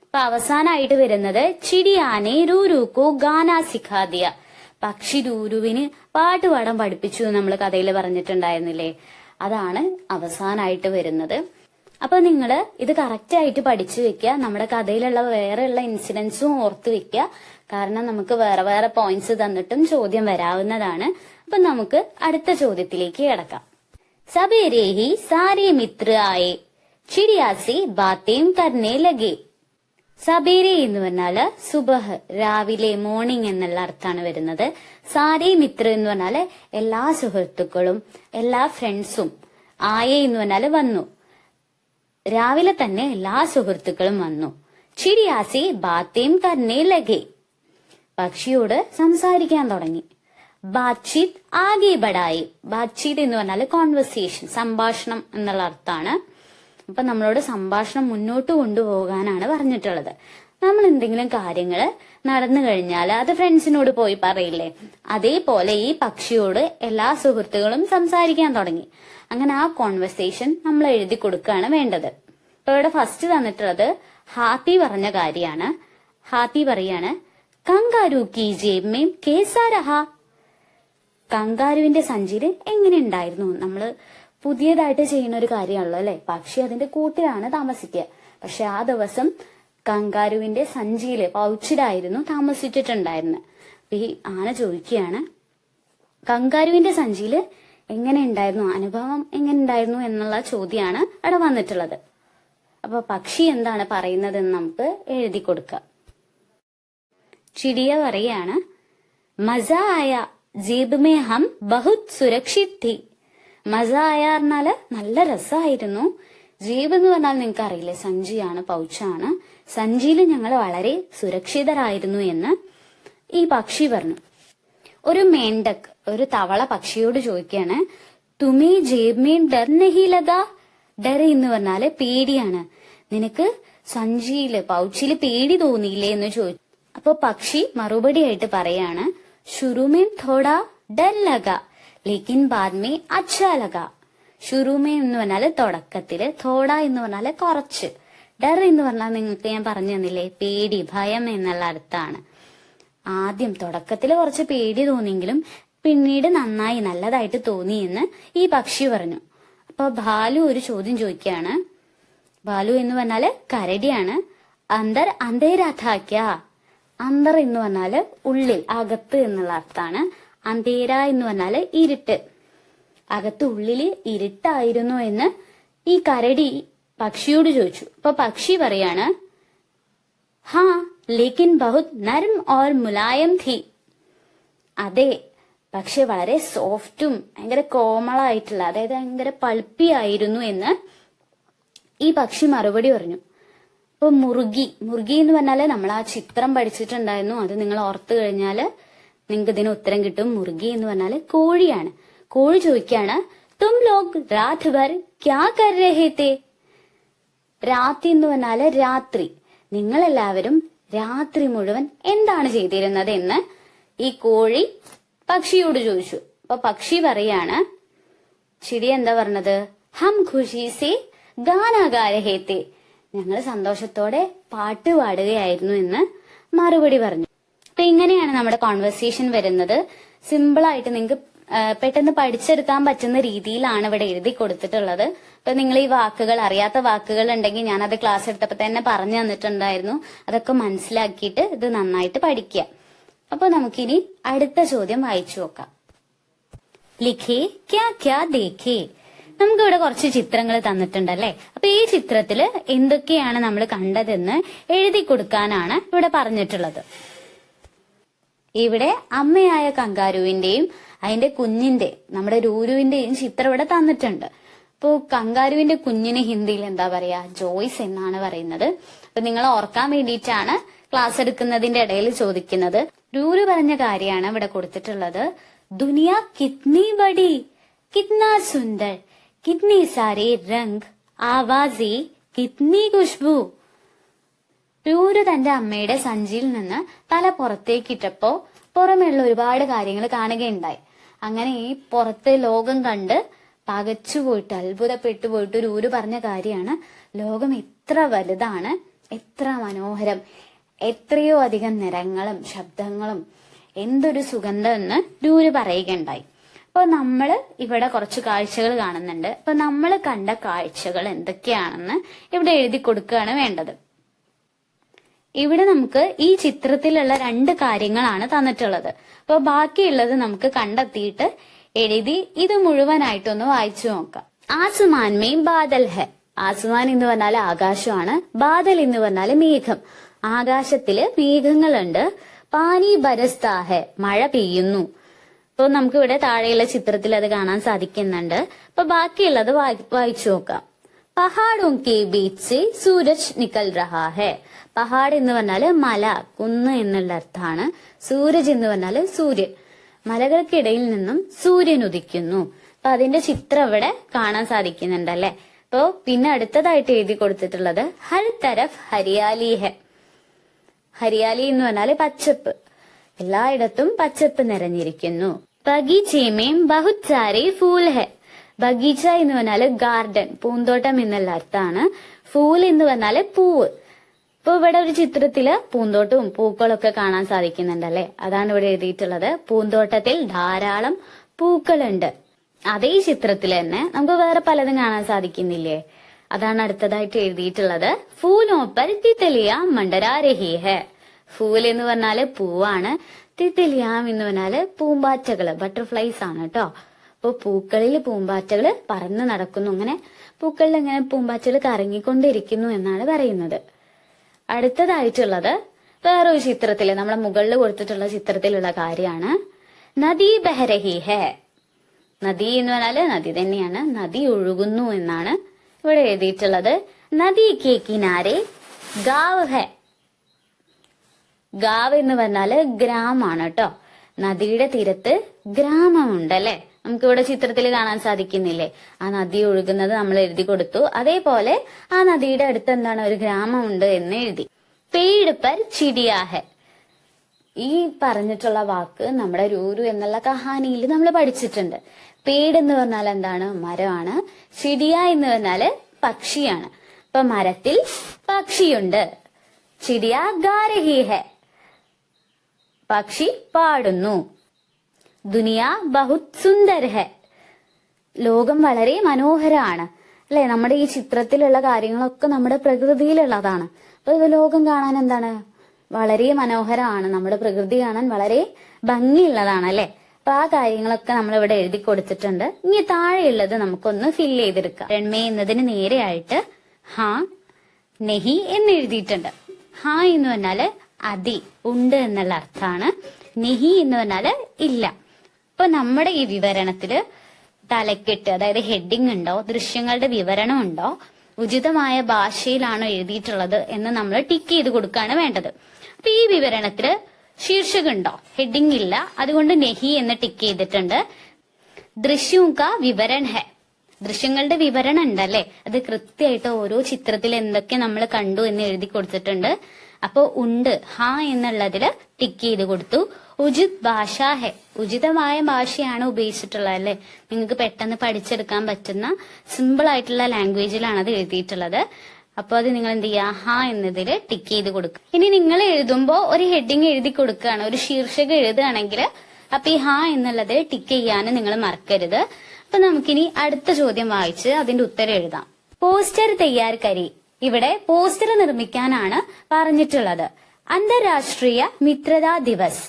അപ്പൊ അവസാനമായിട്ട് വരുന്നത് ചിടിയാനെ രൂരുക്കോ ഗാന സിഖാദിയ. പക്ഷി രൂരുവിന് പാട്ട് പാടാൻ പഠിപ്പിച്ചു നമ്മൾ കഥയിൽ പറഞ്ഞിട്ടുണ്ടായിരുന്നില്ലേ. അതാണ് അവസാനമായിട്ട് വരുന്നത്. അപ്പൊ നിങ്ങള് ഇത് കറക്റ്റ് ആയിട്ട് പഠിച്ചു വെക്കുക. നമ്മുടെ കഥയിലുള്ള വേറെയുള്ള ഇൻസിഡൻസും ഓർത്ത് വെക്കുക. കാരണം നമുക്ക് വേറെ വേറെ പോയിന്റ്സ് തന്നിട്ടും ചോദ്യം വരാവുന്നതാണ്. അപ്പൊ നമുക്ക് അടുത്ത ചോദ്യത്തിലേക്ക് കിടക്കാം. സബേരെ ഹി സാരേ മിത്ര ആയേ ചിടിയാസി ബാത്തേം കർണേ ലഗേ. സബേരെ എന്ന് പറഞ്ഞാല് സുബഹ്, രാവിലെ, മോർണിംഗ് എന്നുള്ള അർത്ഥമാണ് വരുന്നത്. സാരേ മിത്ര എന്ന് പറഞ്ഞാല് എല്ലാ സുഹൃത്തുക്കളും, എല്ലാ ഫ്രണ്ട്സും. ആയേ എന്ന് പറഞ്ഞാല് വന്നു. രാവിലെ തന്നെ എല്ലാ സുഹൃത്തുക്കളും വന്നു. ചിടിയാസി ബാത്തേം കർണേ ലഗേ. പക്ഷിയോട് സംസാരിക്കാൻ തുടങ്ങി. ബാത്ചീത് ആകെ ബഡായി. ബാത്ചീത് എന്ന് പറഞ്ഞാൽ കോൺവെർസേഷൻ, സംഭാഷണം എന്നുള്ള അർത്ഥമാണ്. അപ്പൊ നമ്മളോട് സംഭാഷണം മുന്നോട്ട് കൊണ്ടുപോകാനാണ് പറഞ്ഞിട്ടുള്ളത്. നമ്മൾ എന്തെങ്കിലും കാര്യങ്ങള് നടന്നു കഴിഞ്ഞാൽ അത് ഫ്രണ്ട്സിനോട് പോയി പറയില്ലേ, അതേപോലെ ഈ പക്ഷിയോട് എല്ലാ സുഹൃത്തുക്കളും സംസാരിക്കാൻ തുടങ്ങി. അങ്ങനെ ആ കോൺവെർസേഷൻ നമ്മൾ എഴുതി കൊടുക്കുകയാണ് വേണ്ടത്. ഇപ്പൊ ഇവിടെ ഫസ്റ്റ് തന്നിട്ടുള്ളത് ഹാത്തി പറഞ്ഞ കാര്യമാണ്. ഹാത്തി പറയാണ്, കങ്കാരു കി ജേബ് മേം കേസാ രഹാ. കങ്കാരുവിന്റെ സഞ്ചിയില് എങ്ങനെ ഉണ്ടായിരുന്നു? നമ്മള് പുതിയതായിട്ട് ചെയ്യുന്ന ഒരു കാര്യമാണല്ലോ അല്ലെ. പക്ഷി അതിന്റെ കൂട്ടിലാണ് താമസിക്കുക. പക്ഷെ ആ ദിവസം കങ്കാരുവിന്റെ സഞ്ചിയില്, പൗച്ചിലായിരുന്നു താമസിച്ചിട്ടുണ്ടായിരുന്നത്. അപ്പൊ ഈ ആന ചോദിക്കുകയാണ്, കങ്കാരുവിന്റെ സഞ്ചിയില് എങ്ങനെ ഉണ്ടായിരുന്നു, അനുഭവം എങ്ങനെ ഉണ്ടായിരുന്നു എന്നുള്ള ചോദ്യമാണ് അവിടെ വന്നിട്ടുള്ളത്. അപ്പൊ പക്ഷി എന്താണ് പറയുന്നതെന്ന് നമുക്ക് എഴുതി കൊടുക്കാം. ചിടിയ പറയാണ്, മസ ആയ ജീബ് മേ ഹം ബഹുത് സുരക്ഷിത് ഥി. മസ ആയ പറഞ്ഞാല് നല്ല രസമായിരുന്നു. ജീബ് എന്ന് പറഞ്ഞാൽ നിങ്ങൾക്ക് അറിയില്ലേ, സഞ്ചിയാണ്, പൗച്ചാണ്. സഞ്ചിയിൽ ഞങ്ങൾ വളരെ സുരക്ഷിതരായിരുന്നു എന്ന് ഈ പക്ഷി പറഞ്ഞു. ഒരു മേണ്ടക്, ഒരു തവള പക്ഷിയോട് ചോദിക്കാണ്, തുമേ ജേബ് മേ ഡർ നഹി ലഗാ. ഡർ എന്ന് പറഞ്ഞാല് പേടിയാണ്. നിനക്ക് സഞ്ചിയില്, പൗച്ചില് പേടി തോന്നിയില്ലേ എന്ന് ചോദിച്ചു. അപ്പൊ പക്ഷി മറുപടി ആയിട്ട് പറയാണ്, ശുരുമേ തോടാ ഡർ ലഗാ ലേക്കിൻ ബാദ് മേ അച്ഛാ ലഗാ. ശുരുമേ എന്ന് പറഞ്ഞാല് തുടക്കത്തില്, തോട എന്ന് പറഞ്ഞാല് കുറച്ച്, ഡർ എന്ന് പറഞ്ഞാൽ നിങ്ങൾക്ക് ഞാൻ പറഞ്ഞു തന്നില്ലേ, പേടി, ഭയം എന്നുള്ള അർത്ഥമാണ്. ആദ്യം തുടക്കത്തില് കുറച്ച് പേടി തോന്നിയെങ്കിലും പിന്നീട് നന്നായി, നല്ലതായിട്ട് തോന്നി എന്ന് ഈ പക്ഷി പറഞ്ഞു. അപ്പൊ ഭാലു ഒരു ചോദ്യം ചോദിക്കുകയാണ്. ഭാലു എന്ന് പറഞ്ഞാല് കരടിയാണ്. അന്തർ അന്തേരാഥാക്യാ. അന്തർ എന്ന് പറഞ്ഞാല് ഉള്ളിൽ, അകത്ത് എന്നുള്ള അർത്ഥമാണ്. അന്തേര എന്ന് പറഞ്ഞാല് ഇരുട്ട്. അകത്ത്, ഉള്ളില് ഇരുട്ടായിരുന്നു എന്ന് ഈ കരടി പക്ഷിയോട് ചോദിച്ചു. അപ്പൊ പക്ഷി പറയാണ്, ഹാ ലേക്കിൻ ബഹുത് നരം ഓർ മുലായം ഥി. അതെ, പക്ഷെ വളരെ സോഫ്റ്റും ഭയങ്കര കോമളായിട്ടുള്ള, അതായത് ഭയങ്കര പൾപ്പി ആയിരുന്നു എന്ന് ഈ പക്ഷി മറുപടി പറഞ്ഞു. ഇപ്പൊ മുറുകി എന്ന് പറഞ്ഞാല് നമ്മൾ ആ ചിത്രം പഠിച്ചിട്ടുണ്ടായിരുന്നു. അത് നിങ്ങൾ ഓർത്തു കഴിഞ്ഞാല് നിങ്ങൾക്ക് ഇതിന് ഉത്തരം കിട്ടും. മുറുകി എന്ന് പറഞ്ഞാല് കോഴിയാണ്. കോഴി ചോദിക്കാണ്, തും ലോഗ് രാത് ഭർ ക്യാ കർ രഹേ തെ. രാത്രി എന്ന് പറഞ്ഞാല് രാത്രി. നിങ്ങൾ എല്ലാവരും രാത്രി മുഴുവൻ എന്താണ് ചെയ്തിരുന്നത് എന്ന് ഈ കോഴി പക്ഷിയോട് ചോദിച്ചു. അപ്പൊ പക്ഷി പറയാണ്, ചിടി എന്താ പറഞ്ഞത്? ഹം ഖുഷി സെ ഗാനാ ഗാ രഹേ തെ, ഞങ്ങൾ സന്തോഷത്തോടെ പാട്ട് പാടുകയായിരുന്നു എന്ന് മറുപടി പറഞ്ഞു. അപ്പൊ ഇങ്ങനെയാണ് നമ്മുടെ കോൺവെർസേഷൻ വരുന്നത്. സിമ്പിൾ ആയിട്ട് നിങ്ങൾക്ക് പെട്ടെന്ന് പഠിച്ചെടുക്കാൻ പറ്റുന്ന രീതിയിലാണ് ഇവിടെ എഴുതി കൊടുത്തിട്ടുള്ളത്. അപ്പൊ നിങ്ങൾ ഈ വാക്കുകൾ, അറിയാത്ത വാക്കുകൾ ഉണ്ടെങ്കിൽ ഞാനത് ക്ലാസ് എടുത്തപ്പോ തന്നെ പറഞ്ഞു തന്നിട്ടുണ്ടായിരുന്നു. അതൊക്കെ മനസ്സിലാക്കിയിട്ട് ഇത് നന്നായിട്ട് പഠിക്കുക. അപ്പൊ നമുക്കിനി അടുത്ത ചോദ്യം വായിച്ചു നോക്കാം. ലിഖേ ക്യാ ക്യാ ദേഖേ. നമുക്ക് ഇവിടെ കുറച്ച് ചിത്രങ്ങൾ തന്നിട്ടുണ്ടല്ലേ. അപ്പൊ ഈ ചിത്രത്തില് എന്തൊക്കെയാണ് നമ്മൾ കണ്ടതെന്ന് എഴുതി കൊടുക്കാനാണ് ഇവിടെ പറഞ്ഞിട്ടുള്ളത്. ഇവിടെ അമ്മയായ കങ്കാരുവിന്റെയും അതിന്റെ കുഞ്ഞിന്റെ, നമ്മുടെ രൂരുവിന്റെയും ചിത്രം ഇവിടെ തന്നിട്ടുണ്ട്. അപ്പോ കങ്കാരുവിന്റെ കുഞ്ഞിന് ഹിന്ദിയിൽ എന്താ പറയാ? ജോയ്സ് എന്നാണ് പറയുന്നത്. അപ്പൊ നിങ്ങൾ ഓർക്കാൻ വേണ്ടിയിട്ടാണ് ക്ലാസ് എടുക്കുന്നതിന്റെ ഇടയിൽ ചോദിക്കുന്നത്. രൂരു പറഞ്ഞ കാര്യമാണ് ഇവിടെ കൊടുത്തിട്ടുള്ളത്. ദുനിയ കിത്നി ബഡി, കിത്നാ സുന്ദർ, കിത്നി സാരെ രംഗ്, ആവാസി, കിത്നി ഖുഷ്ബു. രൂരു തന്റെ അമ്മയുടെ സഞ്ചിയിൽ നിന്ന് തല പുറത്തേക്കിട്ടപ്പോ പുറമെയുള്ള ഒരുപാട് കാര്യങ്ങൾ കാണുകയുണ്ടായി. അങ്ങനെ ഈ പുറത്തെ ലോകം കണ്ട് പകച്ചുപോയിട്ട്, അത്ഭുതപ്പെട്ടു പോയിട്ട് രൂരു പറഞ്ഞ കാര്യമാണ്, ലോകം എത്ര വലുതാണ്, എത്ര മനോഹരം, എത്രയോ അധികം നിറങ്ങളും ശബ്ദങ്ങളും, എന്തൊരു സുഗന്ധം എന്ന് രൂരു പറയുകയുണ്ടായി. അപ്പൊ നമ്മള് ഇവിടെ കുറച്ച് കാഴ്ചകൾ കാണുന്നുണ്ട്. അപ്പൊ നമ്മൾ കണ്ട കാഴ്ചകൾ എന്തൊക്കെയാണെന്ന് ഇവിടെ എഴുതി കൊടുക്കുകയാണ് വേണ്ടത്. ഇവിടെ നമുക്ക് ഈ ചിത്രത്തിലുള്ള 2 കാര്യങ്ങളാണ് തന്നിട്ടുള്ളത്. അപ്പൊ ബാക്കിയുള്ളത് നമുക്ക് കണ്ടെത്തിയിട്ട് എഴുതി ഇത് മുഴുവനായിട്ടൊന്ന് വായിച്ചു നോക്കാം. ആസ്മാൻ മേ ബാദൽ ഹെ. ആസ്മാൻ എന്ന് പറഞ്ഞാൽ ആകാശമാണ്. ബാദൽ എന്ന് പറഞ്ഞാൽ മേഘം. ആകാശത്തില് മേഘങ്ങളുണ്ട്. പാനി ബരസ്താ ഹെ, മഴ പെയ്യുന്നു. അപ്പൊ നമുക്ക് ഇവിടെ താഴെയുള്ള ചിത്രത്തിൽ അത് കാണാൻ സാധിക്കുന്നുണ്ട്. അപ്പൊ ബാക്കിയുള്ളത് വായിച്ചു നോക്കാം. പഹാഡോं के बीच से सूरज निकल रहा है. പഹാഡ് എന്ന് പറഞ്ഞാല് മല, കുന്ന് എന്നുള്ള അർത്ഥമാണ്. സൂരജ് എന്ന് പറഞ്ഞാല് സൂര്യൻ. മലകൾക്കിടയിൽ നിന്നും സൂര്യൻ ഉദിക്കുന്നു. അപ്പൊ അതിന്റെ ചിത്രം ഇവിടെ കാണാൻ സാധിക്കുന്നുണ്ടല്ലേ. അപ്പൊ പിന്നെ അടുത്തതായിട്ട് എഴുതി കൊടുത്തിട്ടുള്ളത് ഹർ തരഫ് ഹരിയാലി ഹെ. ഹരിയാലി എന്ന് പറഞ്ഞാല് പച്ചപ്പ്. എല്ലായിടത്തും പച്ചപ്പ് നിറഞ്ഞിരിക്കുന്നു. ബഗീചേമേം ബഹുത് സാരെ ഫൂൽ ഹെ. ബഗീച്ച എന്ന് പറഞ്ഞാല് ഗാർഡൻ, പൂന്തോട്ടം എന്നുള്ള അർത്ഥമാണ്. ഫൂൽ എന്ന് പറഞ്ഞാല് പൂവ്. ഇപ്പൊ ഇവിടെ ഒരു ചിത്രത്തില് പൂന്തോട്ടവും പൂക്കളൊക്കെ കാണാൻ സാധിക്കുന്നുണ്ടല്ലേ. അതാണ് ഇവിടെ എഴുതിയിട്ടുള്ളത്. പൂന്തോട്ടത്തിൽ ധാരാളം പൂക്കളുണ്ട്. അതേ ചിത്രത്തിൽ തന്നെ നമുക്ക് വേറെ പലതും കാണാൻ സാധിക്കുന്നില്ലേ. അതാണ് അടുത്തതായിട്ട് എഴുതിയിട്ടുള്ളത്. ഫൂലോപ്പർ തിത്തലിയ മണ്ടരാ രഹി ഹെ. ഫൂൽ എന്ന് പറഞ്ഞാല് പൂവാണ്. തിത്തലിയാം എന്ന് പറഞ്ഞാല് പൂമ്പാറ്റകള്, ബട്ടർഫ്ലൈസ് ആണ് കേട്ടോ. അപ്പൊ പൂക്കളിൽ പൂമ്പാറ്റകള് പറന്ന് നടക്കുന്നു. അങ്ങനെ പൂക്കളിൽ ഇങ്ങനെ പൂമ്പാറ്റകൾ കറങ്ങിക്കൊണ്ടിരിക്കുന്നു എന്നാണ് പറയുന്നത്. അടുത്തതായിട്ടുള്ളത് വേറൊരു ചിത്രത്തില്, നമ്മളെ മുകളിൽ കൊടുത്തിട്ടുള്ള ചിത്രത്തിലുള്ള കാര്യമാണ്. നദി ബഹരഹി ഹെ. നദി എന്ന് പറഞ്ഞാല് നദി തന്നെയാണ്. നദി ഒഴുകുന്നു എന്നാണ് ഇവിടെ എഴുതിയിട്ടുള്ളത്. നദി കെ കിനാരെ ഗാവ് ഹെ. ഗാവ് എന്ന് പറഞ്ഞാല് ഗ്രാമമാണ് കേട്ടോ. നദിയുടെ തീരത്ത് ഗ്രാമമുണ്ടല്ലേ. നമുക്കിവിടെ ചിത്രത്തിൽ കാണാൻ സാധിക്കുന്നില്ലേ. ആ നദി ഒഴുകുന്നത് നമ്മൾ എഴുതി കൊടുത്തു. അതേപോലെ ആ നദിയുടെ അടുത്ത് എന്താണ്, ഒരു ഗ്രാമമുണ്ട് എന്ന് എഴുതി. പേട് പർ ചിടിയാ ഹെ. ഈ പറഞ്ഞിട്ടുള്ള വാക്ക് നമ്മുടെ രൂരു എന്നുള്ള കഹാനിയിൽ നമ്മൾ പഠിച്ചിട്ടുണ്ട്. പേട് എന്ന് പറഞ്ഞാൽ എന്താണ്, മരമാണ്. ചിടിയ എന്ന് പറഞ്ഞാല് പക്ഷിയാണ്. അപ്പൊ മരത്തിൽ പക്ഷിയുണ്ട്. ചിടിയ ഗാ രഹി ഹെ. പക്ഷി പാടുന്നു. ദുനിയ ബഹുത് സുന്ദർ ഹെ. ലോകം വളരെ മനോഹരമാണ് അല്ലെ. നമ്മുടെ ഈ ചിത്രത്തിലുള്ള കാര്യങ്ങളൊക്കെ നമ്മുടെ പ്രകൃതിയിലുള്ളതാണ്. അപ്പൊ ഇത് ലോകം കാണാൻ എന്താണ്, വളരെ മനോഹരമാണ്. നമ്മുടെ പ്രകൃതി കാണാൻ വളരെ ഭംഗിയുള്ളതാണ് അല്ലെ. അപ്പൊ ആ കാര്യങ്ങളൊക്കെ നമ്മൾ ഇവിടെ എഴുതി കൊടുത്തിട്ടുണ്ട്. ഇനി താഴെയുള്ളത് നമുക്കൊന്ന് ഫില്ല് ചെയ്തെടുക്കാം. രൺമേ എന്നതിന് നേരെയായിട്ട് ഹാ നെഹി എന്ന് എഴുതിയിട്ടുണ്ട്. ഹാ എന്ന് പറഞ്ഞാല് അതി, ഉണ്ട് എന്നുള്ള അർത്ഥമാണ്. നെഹി എന്ന് പറഞ്ഞാല് ഇല്ല. ഇപ്പൊ നമ്മുടെ ഈ വിവരണത്തില് തലക്കെട്ട്, അതായത് ഹെഡിങ് ഉണ്ടോ, ദൃശ്യങ്ങളുടെ വിവരണം ഉണ്ടോ, ഉചിതമായ ഭാഷയിലാണോ എഴുതിയിട്ടുള്ളത് എന്ന് നമ്മൾ ടിക്ക് ചെയ്ത് കൊടുക്കുകയാണ് വേണ്ടത്. അപ്പൊ ഈ വിവരണത്തില് ശീർഷകം ഉണ്ടോ, ഹെഡിങ് ഇല്ല. അതുകൊണ്ട് നെഹി എന്ന് ടിക്ക് ചെയ്തിട്ടുണ്ട്. ദൃശ്യം കാ വിവരൺ ഹെ. ദൃശ്യങ്ങളുടെ വിവരണം ഉണ്ടല്ലേ, അത് കൃത്യമായിട്ട് ഓരോ ചിത്രത്തിൽ എന്തൊക്കെ നമ്മൾ കണ്ടു എന്ന് എഴുതി കൊടുത്തിട്ടുണ്ട്. അപ്പോ ഉണ്ട് ഹാ എന്നുള്ളതില് ടിക്ക് ചെയ്ത് കൊടുത്തു. ഉചിത് ഭാഷ ഹെ, ഉചിതമായ ഭാഷയാണ് ഉപയോഗിച്ചിട്ടുള്ളത് അല്ലെ. നിങ്ങൾക്ക് പെട്ടെന്ന് പഠിച്ചെടുക്കാൻ പറ്റുന്ന സിമ്പിൾ ആയിട്ടുള്ള ലാംഗ്വേജിലാണ് അത് എഴുതിയിട്ടുള്ളത്. അപ്പൊ അത് നിങ്ങൾ എന്ത് ചെയ്യുക, ഹാ എന്നതിൽ ടിക്ക് ചെയ്ത് കൊടുക്കുക. ഇനി നിങ്ങൾ എഴുതുമ്പോ ഒരു ഹെഡിങ് എഴുതി കൊടുക്കുകയാണ്, ഒരു ശീർഷകം എഴുതുകയാണെങ്കിൽ അപ്പൊ ഈ ഹാ എന്നുള്ളത് ടിക്ക് ചെയ്യാൻ നിങ്ങൾ മറക്കരുത്. അപ്പൊ നമുക്കിനി അടുത്ത ചോദ്യം വായിച്ച് അതിന്റെ ഉത്തരം എഴുതാം. പോസ്റ്റർ തയ്യാർ കരി. ഇവിടെ പോസ്റ്റർ നിർമ്മിക്കാനാണ് പറഞ്ഞിട്ടുള്ളത്. അന്താരാഷ്ട്രീയ മിത്രതാ ദിവസ്.